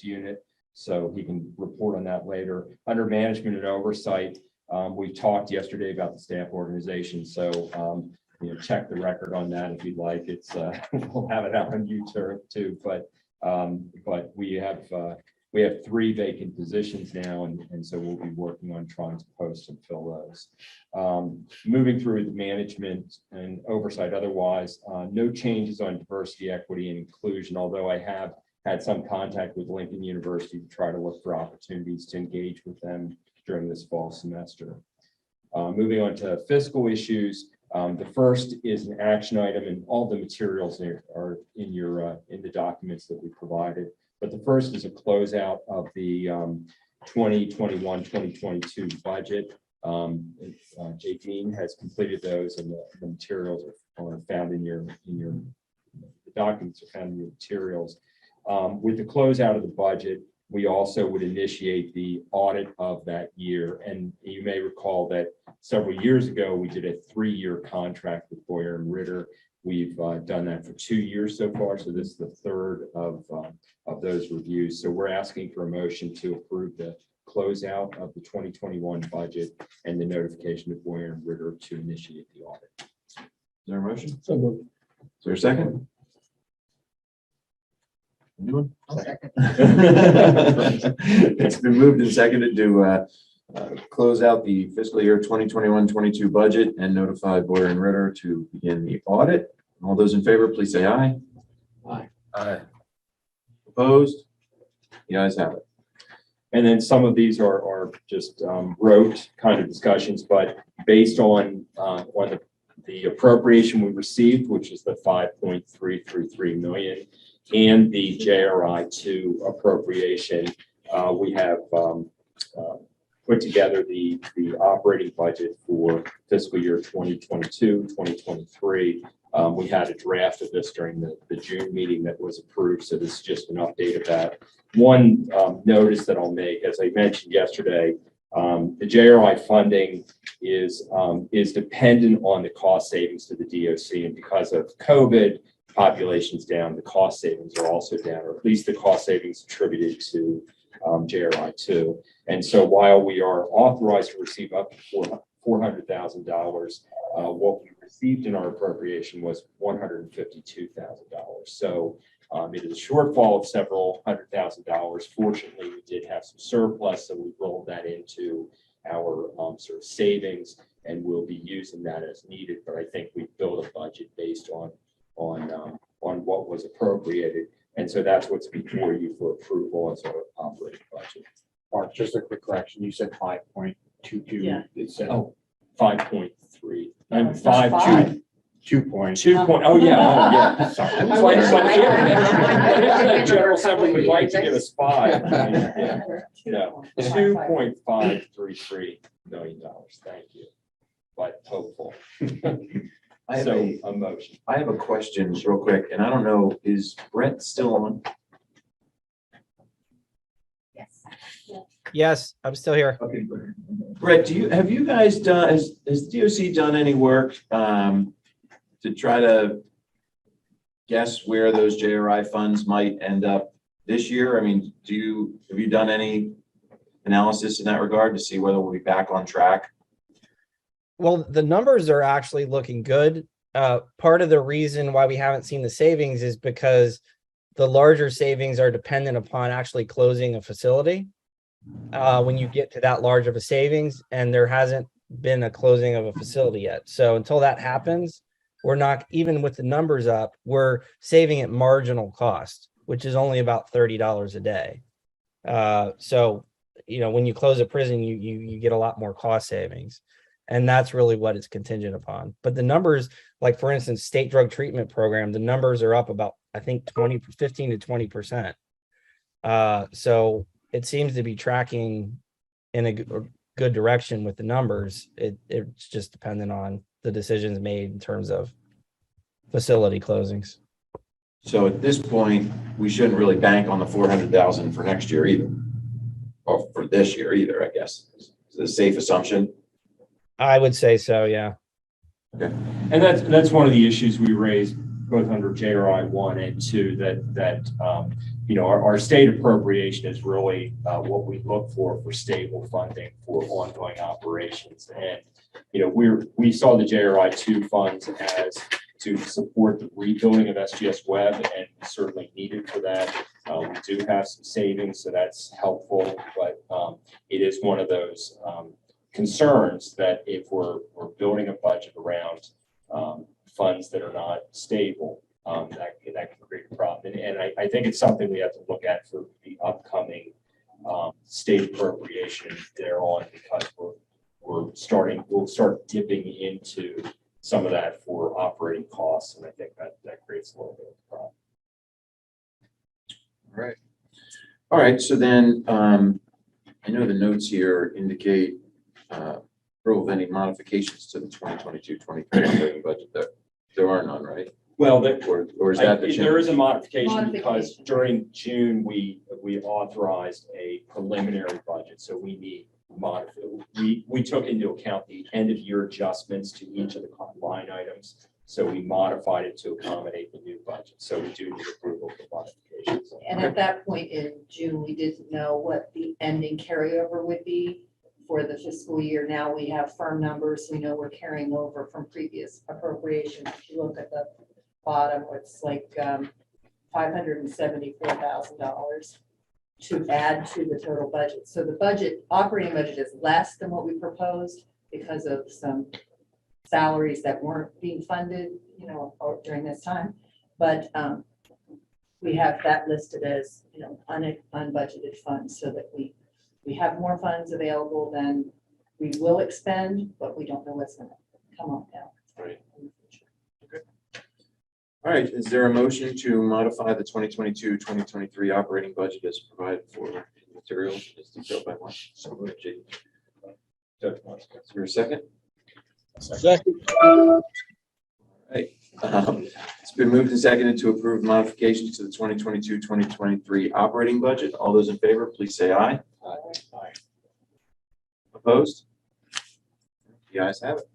unit. So he can report on that later. Under management and oversight, we talked yesterday about the staff organization. So check the record on that if you'd like. It's we'll have it out on YouTube too. But we have 3 vacant positions now, and so we'll be working on trying to post and fill those. Moving through the management and oversight, otherwise, no changes on diversity, equity, and inclusion, although I have had some contact with Lincoln University to try to look for opportunities to engage with them during this fall semester. Moving on to fiscal issues, the first is an action item, and all the materials are in the documents that we provided. But the first is a closeout of the 2021-2022 budget. Jake Dean has completed those, and the materials are found in the documents are found in your materials. With the closeout of the budget, we also would initiate the audit of that year. And you may recall that several years ago, we did a 3-year contract with Boyer and Ritter. We've done that for 2 years so far. So this is the third of those reviews. So we're asking for a motion to approve the closeout of the 2021 budget and the notification of Boyer and Ritter to initiate the audit. Is there a motion? So moved. Is there a second? Anyone? Second. It's been moved and seconded to close out the fiscal year 2021-22 budget and notify Boyer and Ritter to begin the audit. All those in favor, please say aye. Aye. Aye. Opposed? The ayes have it. And then some of these are just rote kind of discussions, but based on the appropriation we received, which is the 5.333 million, and the JRI2 appropriation, we have put together the operating budget for fiscal year 2022-2023. We had a draft of this during the June meeting that was approved, so this is just an update of that. One notice that I'll make, as I mentioned yesterday, the JRI funding is dependent on the cost savings to the DOC, and because of COVID, population's down, the cost savings are also down, or at least the cost savings attributed to JRI2. And so while we are authorized to receive up to $400,000, what we received in our appropriation was $152,000. So it is a shortfall of several $100,000. Fortunately, we did have some surplus, so we rolled that into our sort of savings, and we'll be using that as needed. But I think we built a budget based on what was appropriated, and so that's what's before you for approval as our operating budget. Mark, just a quick correction. You said 5.22. Yeah. It said 5.3 and it's not 5. 2 points. 2 point. Oh yeah. Sorry. It's like the General Assembly would like to give us 5. No, $2.533 million. Thank you. But hopeful. I have So a a motion. I have a question real quick, and I don't know, is Brett still on? Yes. Yes, I'm still here. Okay, Brett, have you guys done, has DOC done any work to try to guess where those JRI funds might end up this year? I mean, have you done any analysis in that regard to see whether we'll be back on track? Well, the numbers are actually looking good. Part of the reason why we haven't seen the savings is because the larger savings are dependent upon actually closing a facility. When you get to that large of a savings, and there hasn't been a closing of a facility yet. So until that happens, we're not, even with the numbers up, we're saving at marginal cost, which is only about $30 a day. So, when you close a prison, you get a lot more cost savings. And that's really what it's contingent upon. But the numbers, like for instance, state drug treatment program, the numbers are up about, I think 15 to 20%. So it seems to be tracking in a good direction with the numbers. It's just dependent on the decisions made in terms of facility closings. So at this point, we shouldn't really bank on the 400,000 for next year either. or for this year either, I guess. Is it a safe assumption? I would say so, yeah. And that's one of the issues we raised both under JRI 1 and 2, that our state appropriation is really what we look for stable funding for ongoing operations. And, we saw the JRI 2 funds as to support the rebuilding of SGS Web, and certainly needed for that. We do have some savings, so that's helpful, but it is one of those concerns that if we're building a budget around funds that are not stable, that can create a problem. And I think it's something we have to look at for the upcoming state appropriation thereon, because we'll start dipping into some of that for operating costs, and I think that creates a little bit of a problem. All right, so then, I know the notes here indicate approval of any modifications to the 2022-23 operating budget. There are none, right? Well, Or is that the change? there is a modification because during June, we authorized a preliminary budget. So we need we took into account the end of year adjustments to each of the line items. So we modified it to accommodate the new budget. So we do need approval for modifications. And at that point in June, we didn't know what the ending carryover would be for the fiscal year. Now we have firm numbers. We know we're carrying over from previous appropriations. If you look at the bottom, it's like $574,000 to add to the total budget. So the operating budget is less than what we proposed because of some salaries that weren't being funded, during this time. But we have that listed as, unbudgeted funds, so that we have more funds available than we will expend, but we don't know what's going to come up now. Right. All right, is there a motion to modify the 2022-2023 operating budget as provided for in material as detailed by Mark? So moved, Jake. Is there a second? Second. Right. It's been moved and seconded to approve modifications to the 2022-2023 operating budget. All those in favor, please say aye. Aye. Opposed? The ayes have it.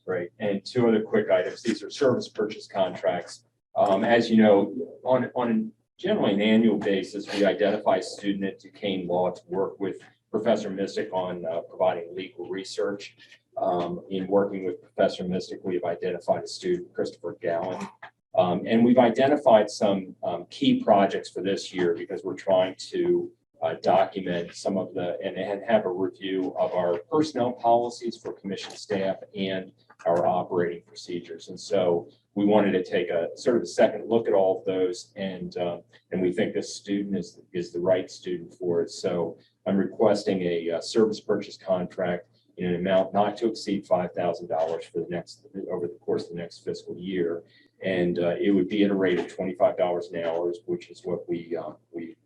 Right. And two other quick items. These are service purchase contracts. As you know, on generally an annual basis, we identify a student at Duquesne Law to work with Professor Mystic on providing legal research. In working with Professor Mystic, we've identified a student, Christopher Gowan. And we've identified some key projects for this year because we're trying to document some of and have a review of our personnel policies for commission staff and our operating procedures. And so we wanted to take a sort of a second look at all of those, and we think this student is the right student for it. So I'm requesting a service purchase contract in an amount not to exceed $5,000 for over the course of the next fiscal year. And it would be at a rate of $25 an hour, which is what we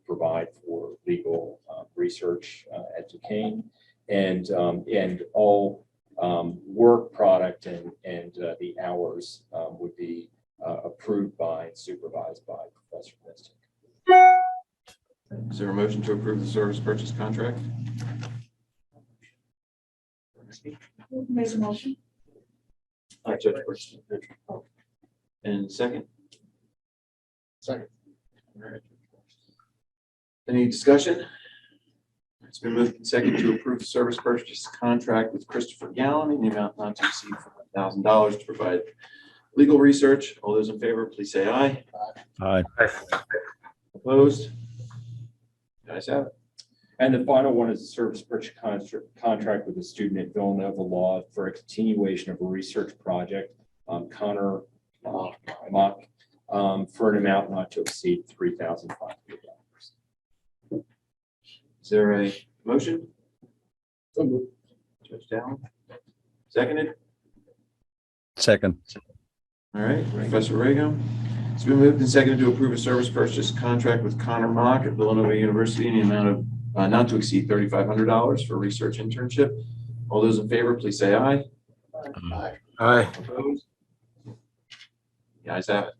provide for legal research at Duquesne, and all work product and the hours would be approved by and supervised by Professor Mystic. Is there a motion to approve the service purchase contract? Make a motion. Judge Burch. And second? Second. All right. Any discussion? It's been moved and seconded to approve the service purchase contract with Christopher Gowan in the amount not to exceed $1,000 to provide legal research. All those in favor, please say aye. Aye. Opposed? The ayes have it. And the final one is a service purchase contract with a student at Villanova Law for a continuation of a research project, Connor Mock, for an amount not to exceed $3,500. Is there a motion? So moved. Judge Dowling? Seconded? Second. All right, Professor Rego. It's been moved and seconded to approve a service purchase contract with Connor Mock at Villanova University in the amount of not to exceed $3,500 for research internship. All those in favor, please say aye. Aye. Aye. Opposed? The ayes have it.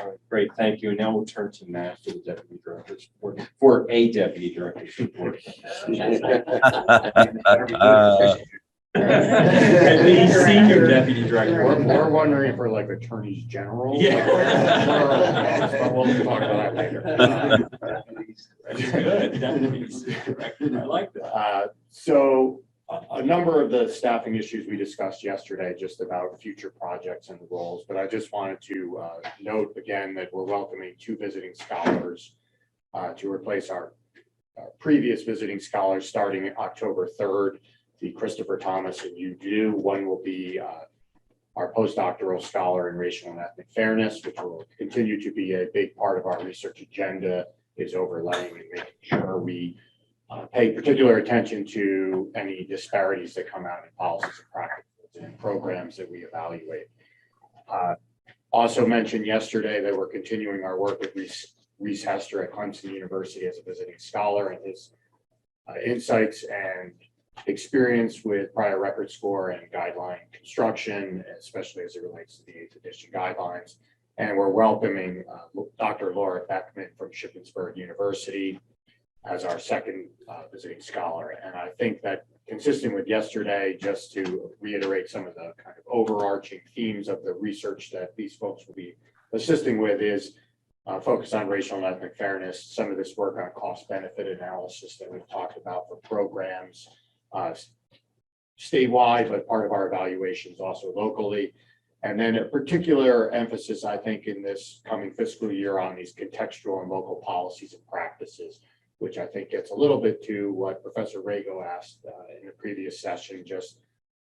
All right, great, thank you. And now we'll turn to Matt for the deputy director's report, for a deputy director's report. At least senior deputy director. We're wondering if we're like attorneys general. Yeah. But we'll talk about that later. Good, deputies. I like that. So a number of the staffing issues we discussed yesterday, just about future projects and the roles, but I just wanted to note again that we're welcoming 2 visiting scholars to replace our previous visiting scholars starting October 3rd. The Christopher Thomas and you do. One will be our postdoctoral scholar in racial and ethnic fairness, which will continue to be a big part of our research agenda, is overlaying and making sure we pay particular attention to any disparities that come out in policies and practices and programs that we evaluate. Also mentioned yesterday that we're continuing our work with Reese Hester at Clemson University as a visiting scholar, and his insights and experience with prior record score and guideline construction, especially as it relates to the 8th edition guidelines. And we're welcoming Dr. Laura Beckman from Shippensburg University as our second visiting scholar. And I think that, consistent with yesterday, just to reiterate some of the kind of overarching themes of the research that these folks will be assisting with, is focus on racial and ethnic fairness, some of this work on cost benefit analysis that we've talked about for programs statewide, but part of our evaluations also locally. And then a particular emphasis, I think, in this coming fiscal year on these contextual and local policies and practices, which I think gets a little bit to what Professor Rago asked in the previous session, just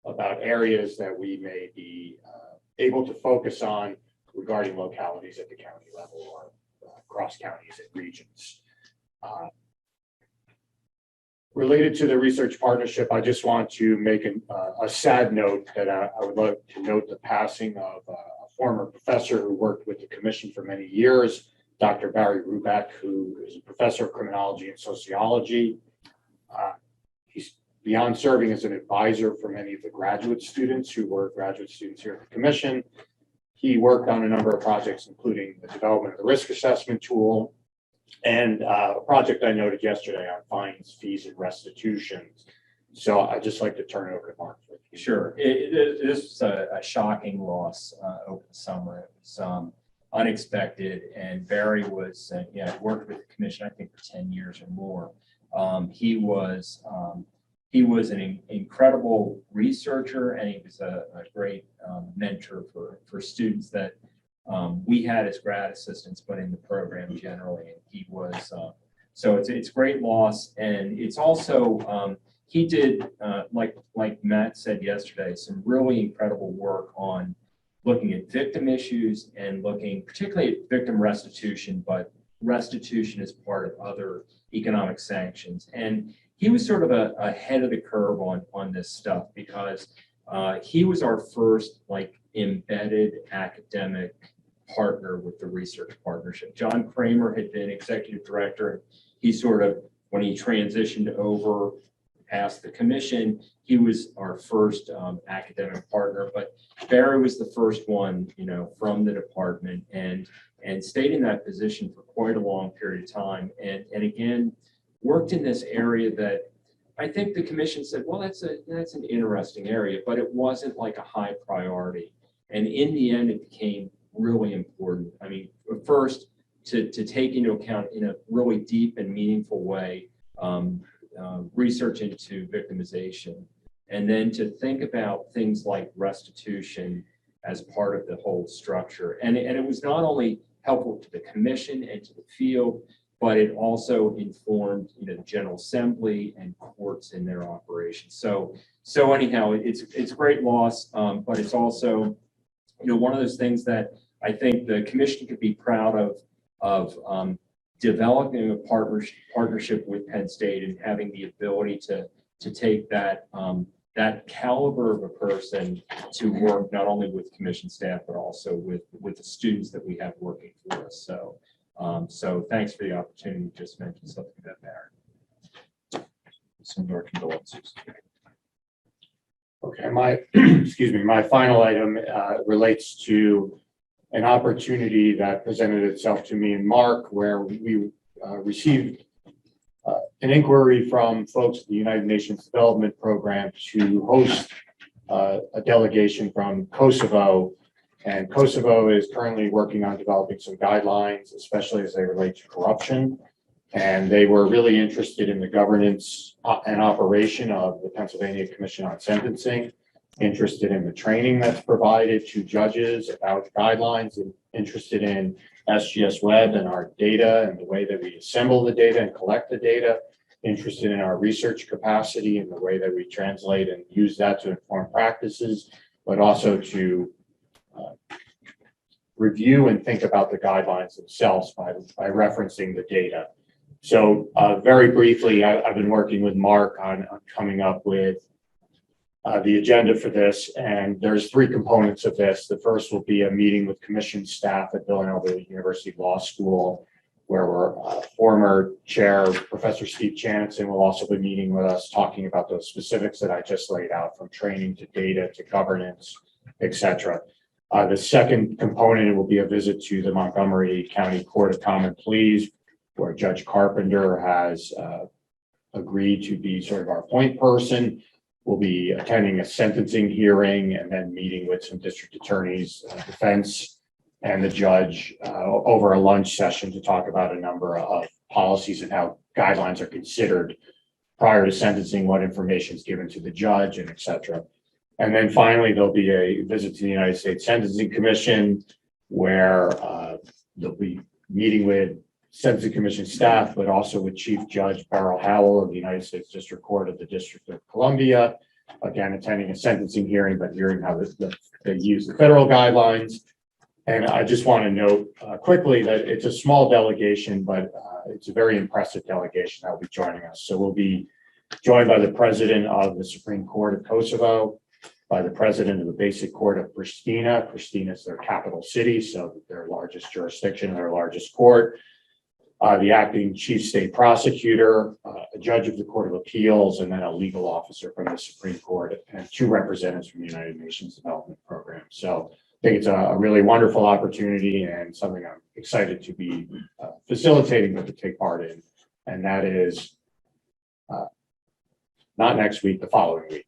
about areas that we may be able to focus on regarding localities at the county level or across counties and regions. Related to the research partnership, I just want to make a sad note that I would like to note the passing of a former professor who worked with the commission for many years, Dr. Barry Rubeck, who is a professor of criminology and sociology. He's beyond serving as an advisor for many of the graduate students who were graduate students here at the commission. He worked on a number of projects, including the development of the risk assessment tool, and a project I noted yesterday on fines, fees, and restitutions. So I'd just like to turn it over to Mark. Sure. This was a shocking loss over the summer. It was unexpected, and Barry was, worked with the commission, I think, for 10 years or more. He was an incredible researcher, and he was a great mentor for students that we had as grad assistants, but in the program generally. And he was, so it's great loss. And it's also, he did, like Matt said yesterday, some really incredible work on looking at victim issues and looking particularly at victim restitution, but restitution as part of other economic sanctions. And he was sort of ahead of the curve on this stuff, because he was our first embedded academic partner with the research partnership. John Kramer had been executive director. He sort of, when he transitioned over past the commission, he was our first academic partner, but Barry was the first one, from the department, and stayed in that position for quite a long period of time. And again, worked in this area that I think the commission said, well, that's an interesting area, but it wasn't like a high priority. And in the end, it became really important. I mean, first, to take into account in a really deep and meaningful way research into victimization, and then to think about things like restitution as part of the whole structure. And it was not only helpful to the commission and to the field, but it also informed the General Assembly and courts in their operations. So anyhow, it's a great loss, but it's also one of those things that I think the commission could be proud of developing a partnership with Penn State and having the ability to take that caliber of a person to work not only with commission staff, but also with the students that we have working for us. So thanks for the opportunity to just mention something about Barry. Some of our condolences. Okay, my my final item relates to an opportunity that presented itself to me and Mark, where we received an inquiry from folks at the United Nations Development Program to host a delegation from Kosovo. And Kosovo is currently working on developing some guidelines, especially as they relate to corruption. And they were really interested in the governance and operation of the Pennsylvania Commission on Sentencing, interested in the training that's provided to judges about guidelines, and interested in SGS Web and our data and the way that we assemble the data and collect the data, interested in our research capacity and the way that we translate and use that to inform practices, but also to review and think about the guidelines themselves by referencing the data. So very briefly, I've been working with Mark on coming up with the agenda for this, and there's three components of this. The first will be a meeting with commission staff at Villanova University Law School, where our former chair, Professor Steve Chanson, will also be meeting with us, talking about those specifics that I just laid out, from training to data to governance, et cetera. The second component will be a visit to the Montgomery County Court of Common Pleas, where Judge Carpenter has agreed to be sort of our point person. We'll be attending a sentencing hearing and then meeting with some district attorneys, defense, and the judge over a lunch session to talk about a number of policies and how guidelines are considered prior to sentencing, what information is given to the judge, and et cetera. And then finally, there'll be a visit to the United States Sentencing Commission, where they'll be meeting with Sentencing Commission staff, but also with Chief Judge Beryl Howell of the United States District Court of the District of Columbia, again, attending a sentencing hearing, but hearing how they use the federal guidelines. And I just want to note quickly that it's a small delegation, but it's a very impressive delegation that will be joining us. So we'll be joined by the president of the Supreme Court of Kosovo, by the president of the Basic Court of Pristina. Pristina is their capital city, so their largest jurisdiction, their largest court. The acting chief state prosecutor, a judge of the Court of Appeals, and then a legal officer from the Supreme Court, and two representatives from the United Nations Development Program. So I think it's a really wonderful opportunity and something I'm excited to be facilitating, but to take part in. And that is not next week, the following week.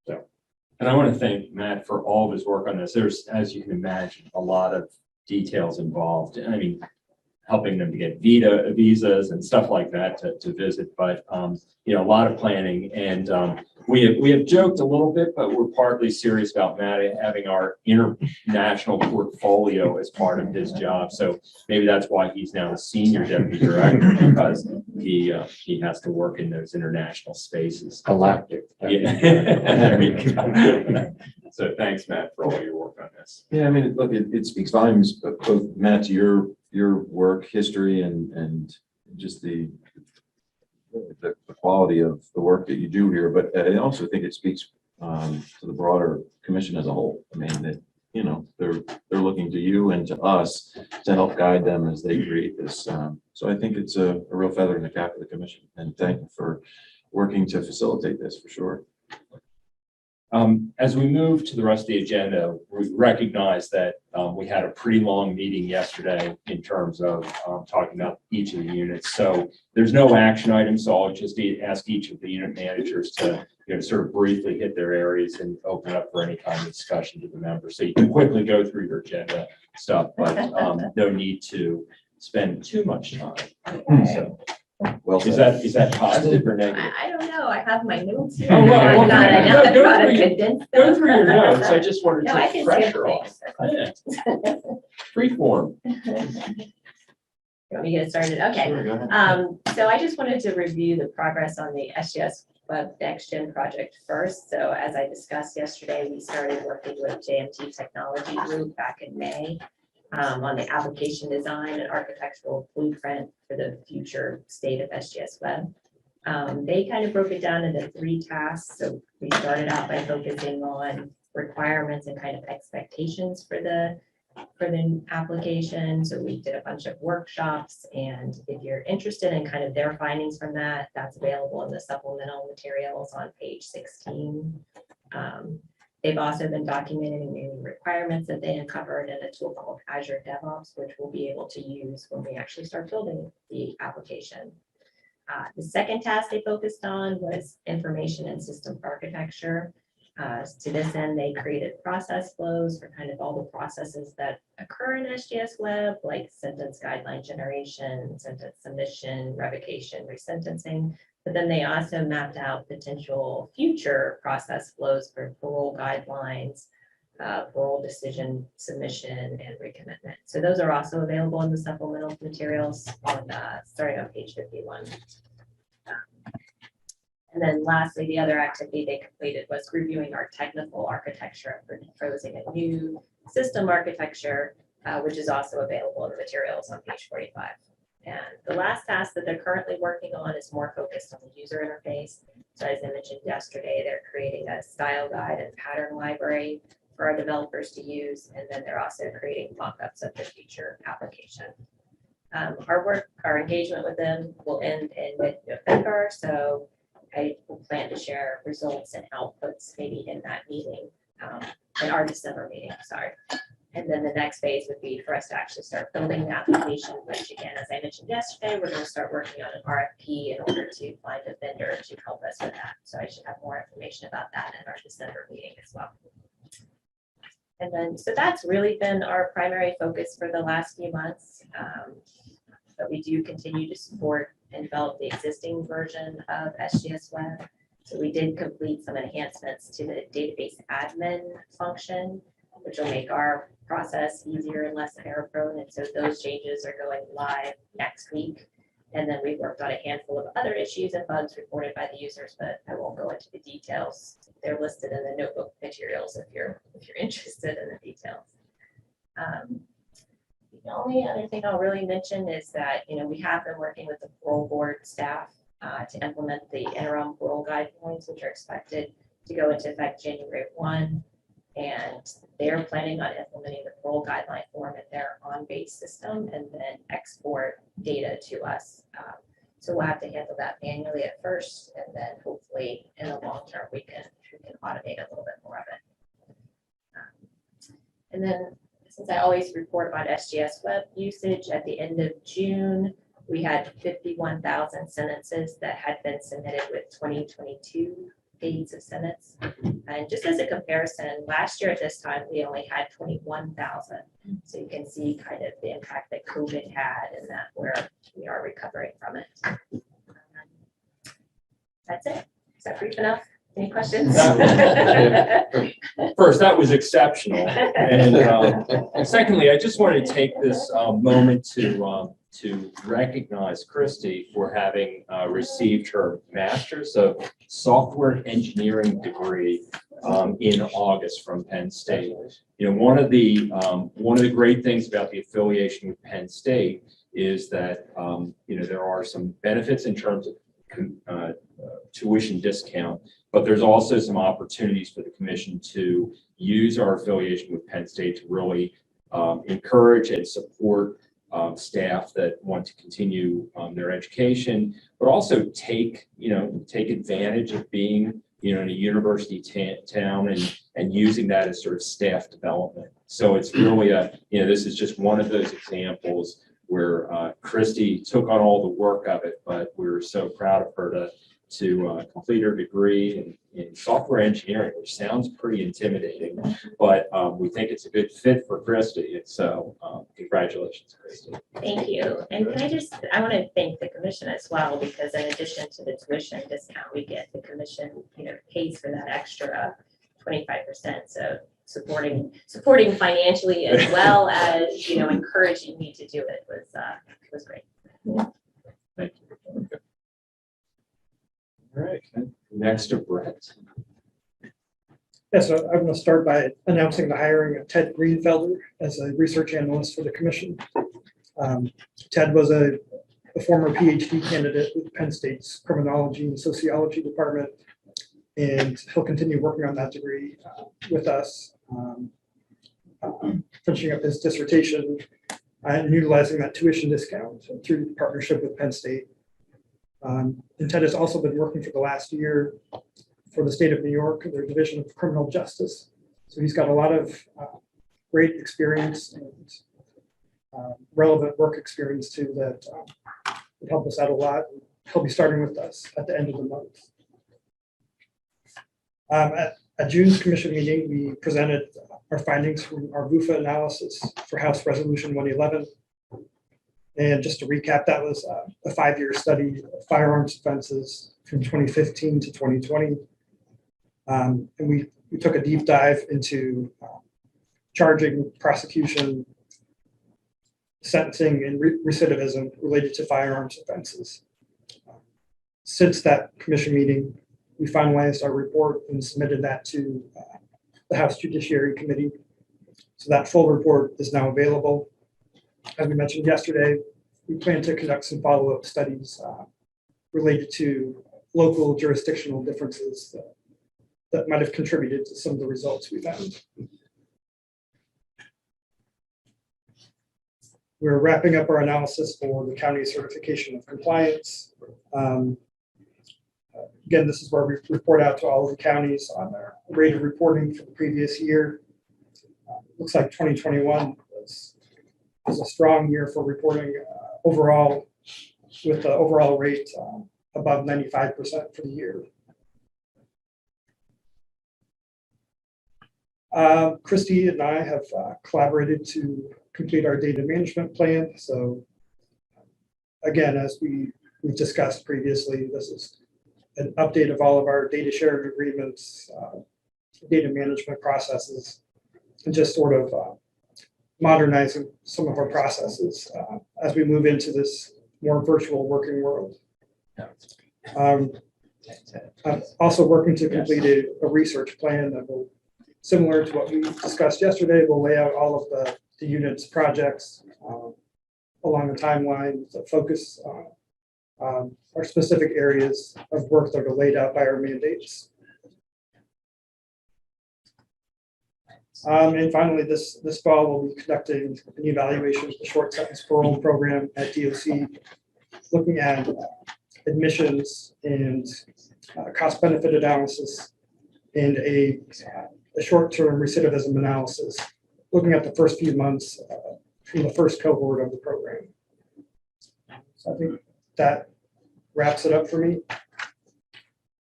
So, and I want to thank Matt for all of his work on this. There's, as you can imagine, a lot of details involved. I mean, helping them to get visas and stuff like that to visit, but you know, a lot of planning. And we have joked a little bit, but we're partly serious about Matt having our international portfolio as part of his job. So maybe that's why he's now the senior deputy director, because he has to work in those international spaces. Galactic. Yeah. There you go. So thanks, Matt, for all your work on this. Yeah, I mean, look, it speaks volumes, both Matt, to your work history and just the quality of the work that you do here. But I also think it speaks to the broader commission as a whole. I mean, that, you know, they're looking to you and to us to help guide them as they create this. So I think it's a real feather in the cap of the commission. And thank you for working to facilitate this, for sure. As we move to the rest of the agenda, we recognize that we had a pretty long meeting yesterday in terms of talking about each of the units. So there's no action items, so I'll just ask each of the unit managers to, you know, sort of briefly hit their areas and open up for any kind of discussion to the members. So you can quickly go through your agenda stuff, but no need to spend too much time. So, Well, is that positive or negative? I don't know. I have my notes here. Oh, well, I've got it. I've got a condensed Go notes. through your notes. I just wanted to No, I take can pressure skip off. things. Yeah. Free form. You want me to get started? Okay. Sure, go ahead. So I just wanted to review the progress on the SGS Web Next Gen project first. So as I discussed yesterday, we started working with JMT Technology Group back in May on the application design and architectural blueprint for the future state of SGS Web. They kind of broke it down into 3 tasks. So we started out by focusing on requirements and kind of expectations for the application. So we did a bunch of workshops, and if you're interested in kind of their findings from that, that's available in the supplemental materials on page 16. They've also been documenting any requirements that they uncovered in a tool called Azure DevOps, which we'll be able to use when we actually start building the application. The second task they focused on was information and system architecture. To this end, they created process flows for kind of all the processes that occur in SGS Web, like sentence guideline generation, sentence submission, revocation, resentencing. But then they also mapped out potential future process flows for parole guidelines, parole decision submission, and recommitment. So those are also available in the supplemental materials on starting on page 51. And then lastly, the other activity they completed was reviewing our technical architecture for proposing a new system architecture, which is also available in the materials on page 45. And the last task that they're currently working on is more focused on the user interface. So as I mentioned yesterday, they're creating a style guide and pattern library for our developers to use. And then they're also creating mock-ups of the future application. Our engagement with them will end in mid-November. So I will plan to share results and outputs maybe in that meeting, in our December meeting, sorry. And then the next phase would be for us to actually start building the application, which again, as I mentioned yesterday, we're going to start working on an RFP in order to find a vendor to help us with that. So I should have more information about that in our December meeting as well. And then, so that's really been our primary focus for the last few months. But we do continue to support and develop the existing version of SGS Web. So we did complete some enhancements to the database admin function, which will make our process easier and less error prone. And so those changes are going live next week. And then we worked on a handful of other issues and bugs reported by the users, but I won't go into the details. They're listed in the notebook materials if you're interested in the details. The only other thing I'll really mention is that, we have been working with the parole board staff to implement the interim parole guidelines, which are expected to go into effect January 1. And they're planning on implementing the parole guideline form in their on-base system and then export data to us. So we'll have to handle that manually at first, and then hopefully in the long term, we can automate a little bit more of it. And then since I always report about SGS Web usage, at the end of June, we had 51,000 sentences that had been submitted with 2022 dates of sentence. And just as a comparison, last year at this time, we only had 21,000. So you can see kind of the impact that COVID had and that we are recovering from it. That's it. Is that brief enough? Any questions? First, that was exceptional. And secondly, I just wanted to take this moment to recognize Christy for having received her Master's of Software Engineering degree in August from Penn State. One of the great things about the affiliation with Penn State is that there are some benefits in terms of tuition discount, but there's also some opportunities for the commission to use our affiliation with Penn State to really encourage and support staff that want to continue their education, but also take advantage of being in a university town and using that as sort of staff development. So it's really this is just one of those examples where Christy took on all the work of it, but we're so proud of her to complete her degree in software engineering, which sounds pretty intimidating, but we think it's a good fit for Christy. And so congratulations, Christy. Thank you. And I want to thank the commission as well, because in addition to the tuition discount we get, the commission, pays for that extra 25%. So supporting financially as well as, encouraging me to do it was great. Thank you. All right, next to Brett. Yeah, so I'm going to start by announcing the hiring of Ted Greenfelder as a research analyst for the commission. Ted was a former PhD candidate with Penn State's Criminology and Sociology department, and he'll continue working on that degree with us, finishing up his dissertation and utilizing that tuition discount through partnership with Penn State. And Ted has also been working for the last year for the state of New York, their Division of Criminal Justice, So he's got a lot of great experience and relevant work experience too that would help us out a lot. He'll be starting with us at the end of the month. At June's commission meeting, we presented our findings from our VUFA analysis for House Resolution 111. And just to recap, that was a 5-year study of firearms offenses from 2015 to 2020. And we took a deep dive into charging, prosecution, sentencing, and recidivism related to firearms offenses. Since that commission meeting, we finalized our report and submitted that to the House Judiciary Committee. So that full report is now available. As we mentioned yesterday, we plan to conduct some follow-up studies related to local jurisdictional differences that might have contributed to some of the results we found. We're wrapping up our analysis for the county certification of compliance. Again, this is where we report out to all of the counties on their rate of reporting for the previous year. Looks like 2021 was a strong year for reporting overall, with the overall rate above 95% for the year. Christy and I have collaborated to complete our data management plan. So again, as we've discussed previously, this is an update of all of our data sharing agreements, data management processes, and just sort of modernizing some of our processes as we move into this more virtual working world. I'm also working to complete a research plan that will, similar to what we discussed yesterday, will lay out all of the unit's projects along the timeline that focus on our specific areas of work that are laid out by our mandates. And finally, this fall, we'll be conducting an evaluation of the short sentence parole program at DOC, looking at admissions and cost benefit analysis and a short-term recidivism analysis, looking at the first few months from the first cohort of the program. So I think that wraps it up for me.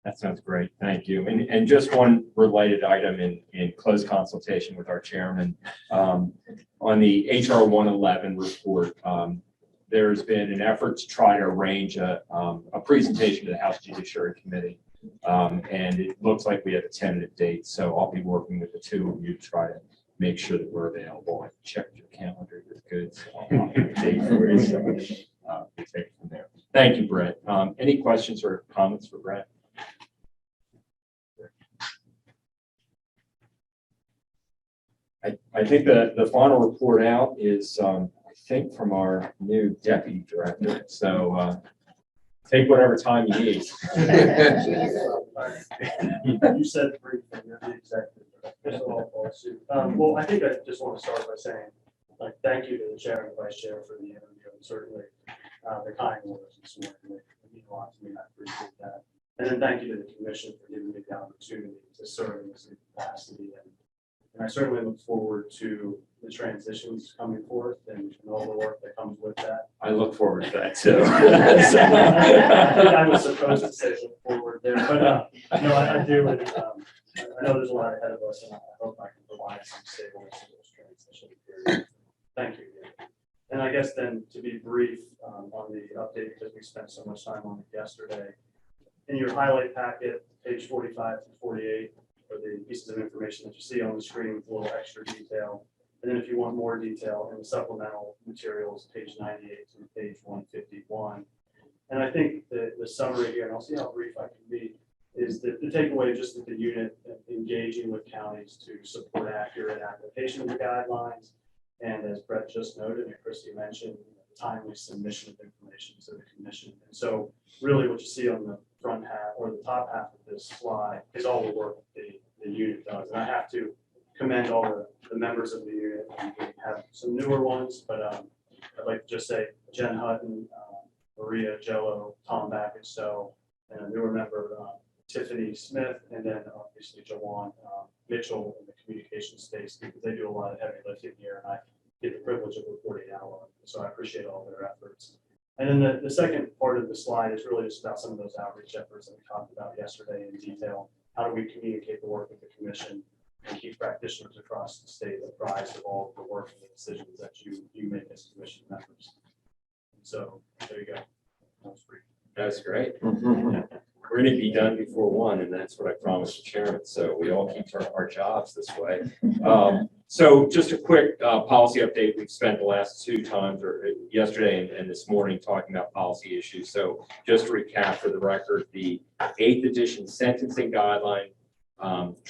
That sounds great. Thank you. And just one related item in close consultation with our chairman, on the HR 111 report, there's been an effort to try to arrange a presentation to the House Judiciary Committee. And it looks like we have a tentative date. So I'll be working with the two of you to try to make sure that we're available. I checked your calendar. You're good. So I'll have a date for you. So we'll take it from there. Thank you, Brett. Any questions or comments for Brett? I think the final report out is, I think, from our new deputy director. So take whatever time you need. You said briefly, you're the executive director. Well, I think I just want to start by saying, like, thank you to the chair and the vice chair for the interview, and certainly the kind words this morning. It means a lot to me. I appreciate that. And then thank you to the commission for giving me the opportunity to serve in this capacity. And I certainly look forward to the transitions coming forth and all the work that comes with that. I look forward to that too. I was supposed to say look forward there, but no, I do. And I know there's a lot ahead of us, and I hope I can provide some stability to those transition periods. Thank you. And I guess then to be brief on the update, because we spent so much time on it yesterday, in your highlight packet, page 45 to 48, are the pieces of information that you see on the screen with a little extra detail. And then if you want more detail in the supplemental materials, page 98 to page 151. And I think the summary here, and I'll see how brief I can be, is that the takeaway just that the unit engaging with counties to support accurate application of the guidelines. And as Brett just noted and Christy mentioned, timely submission of information to the commission. And so really what you see on the front half or the top half of this slide is all the work the unit does. And I have to commend all the members of the unit. We have some newer ones, but I'd like to just say Jen Hutton, Maria Jello, Tom Backett, and a newer member, Tiffany Smith, and then obviously Jawan Mitchell in the communication space, because they do a lot of heavy lifting here, and I get the privilege of reporting out on. So I appreciate all their efforts. And then the second part of the slide is really just about some of those outreach efforts that we talked about yesterday in detail. How do we communicate the work of the commission and keep practitioners across the state apprised of all of the work and the decisions that you make as commission members? So there you go. That was brief. That's great. We're going to be done before 1, and that's what I promised the chairman. So we all keep our jobs this way. So just a quick policy update. We've spent the last 2 times, or yesterday and this morning, talking about policy issues. So just to recap for the record, the 8th edition sentencing guideline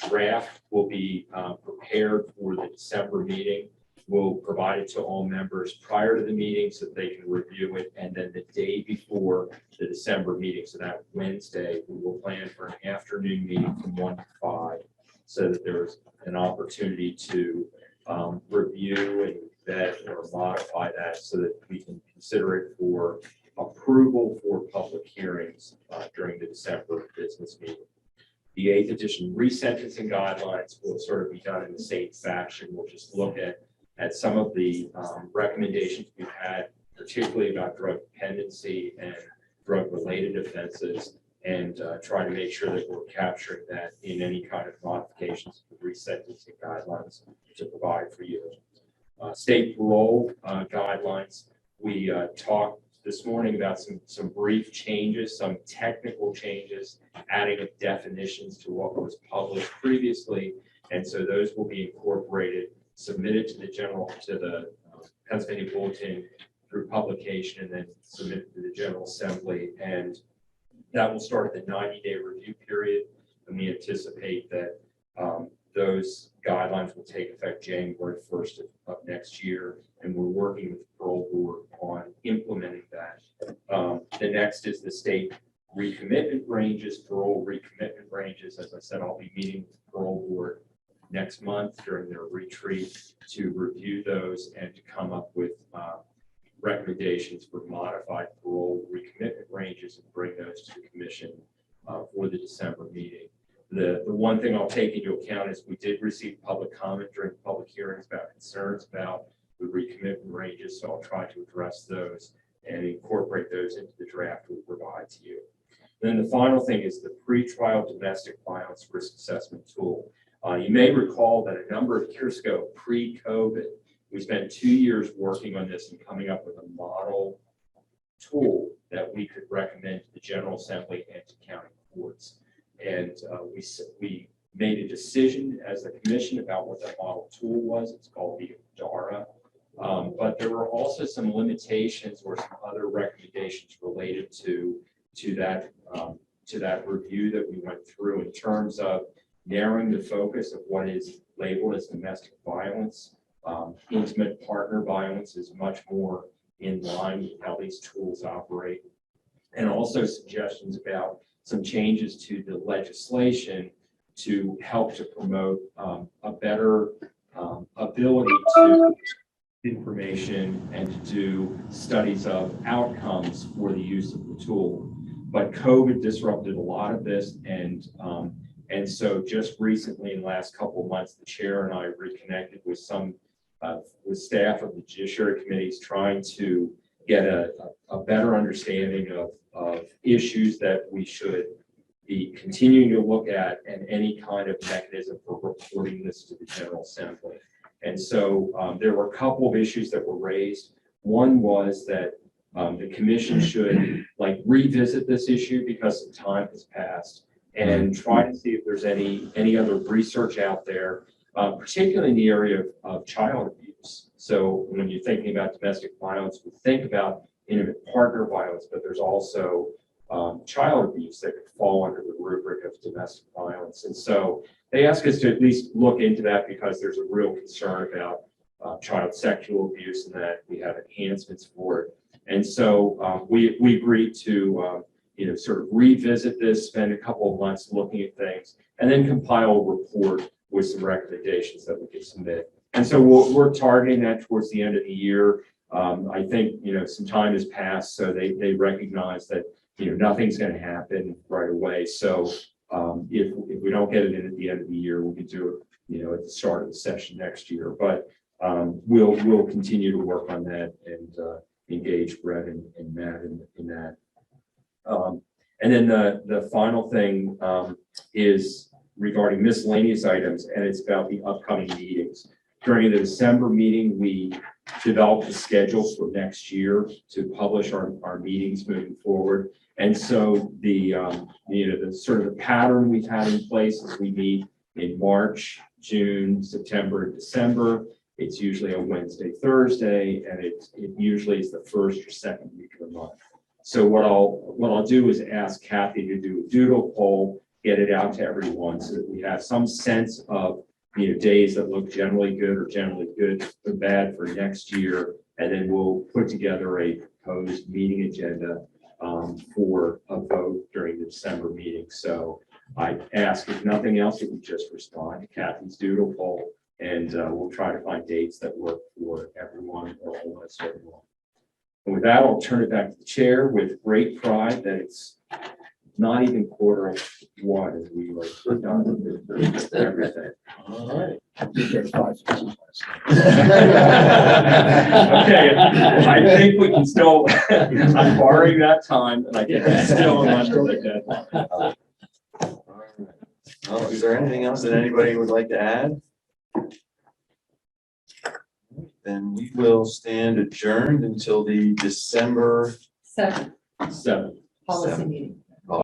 draft will be prepared for the December meeting. We'll provide it to all members prior to the meeting so that they can review it. And then the day before the December meeting, so that Wednesday, we will plan for an afternoon meeting from 1 to 5 so that there's an opportunity to review and vet or modify that so that we can consider it for approval for public hearings during the December business meeting. The 8th edition resentencing guidelines will sort of be done in the same fashion. We'll just look at some of the recommendations we've had, particularly about drug dependency and drug-related offenses, and try to make sure that we're capturing that in any kind of modifications to the resentencing guidelines to provide for you. State parole guidelines, we talked this morning about some brief changes, some technical changes, adding of definitions to what was published previously, and so those will be incorporated, submitted to the Pennsylvania Bulletin through publication, and then submitted to the General Assembly, and that will start at the 90-day review period, and we anticipate that those guidelines will take effect January 1st of next year, and we're working with the parole board on implementing that. The next is the state recommitment ranges, parole recommitment ranges. As I said, I'll be meeting with the parole board next month during their retreat to review those and to come up with recommendations for modified parole recommitment ranges and bring those to the commission for the December meeting. The one thing I'll take into account is we did receive public comment during public hearings about concerns about the recommitment ranges, so I'll try to address those and incorporate those into the draft we'll provide to you. Then the final thing is the pretrial domestic violence risk assessment tool. You may recall that a number of years ago, pre-COVID, we spent 2 years working on this and coming up with a model tool that we could recommend to the General Assembly and to county courts. And we made a decision as a commission about what that model tool was. It's called the DARA. But there were also some limitations or some other recommendations related to that review that we went through in terms of narrowing the focus of what is labeled as domestic violence. Intimate partner violence is much more in line with how these tools operate, and also suggestions about some changes to the legislation to help to promote a better ability to information and to do studies of outcomes for the use of the tool. But COVID disrupted a lot of this, and so just recently in the last couple of months, the chair and I reconnected with with staff of the judiciary committees, trying to get a better understanding of issues that we should be continuing to look at and any kind of mechanism for reporting this to the General Assembly. And so there were a couple of issues that were raised. One was that the commission should revisit this issue because some time has passed and try to see if there's any other research out there, particularly in the area of child abuse. So when you're thinking about domestic violence, we think about intimate partner violence, but there's also child abuse that could fall under the rubric of domestic violence. And so they asked us to at least look into that because there's a real concern about child sexual abuse and that we have enhancements for it. And so we agreed to sort of revisit this, spend a couple of months looking at things, and then compile a report with some recommendations that we could submit. And so we're targeting that towards the end of the year. I think, some time has passed, so they recognize that, nothing's going to happen right away. So If we don't get it in at the end of the year, we could do it, at the start of the session next year. But we'll continue to work on that and engage Brett and Matt in that. And then the final thing is regarding miscellaneous items, and it's about the upcoming meetings. During the December meeting, we developed the schedules for next year to publish our meetings moving forward. And so the sort of the pattern we've had in place is we meet in March, June, September, and December. It's usually a Wednesday, Thursday, and it usually is the first or second week of the month. So what I'll do is ask Kathy to do a doodle poll, get it out to everyone so that we have some sense of days that look generally good or bad for next year. And then we'll put together a proposed meeting agenda for a vote during the December meeting. So I ask, if nothing else, that we just respond to Kathy's doodle poll, and we'll try to find dates that work for everyone or almost everyone. And with that, I'll turn it back to the chair with great pride that it's not even 1:15 as we were done with everything. All right. Okay, I think we can still, I'm borrowing that time, and I think it's still under the deadline. Well, is there anything else that anybody would like to add? Then we will stand adjourned until the December 7th 7th. policy Seven. meeting.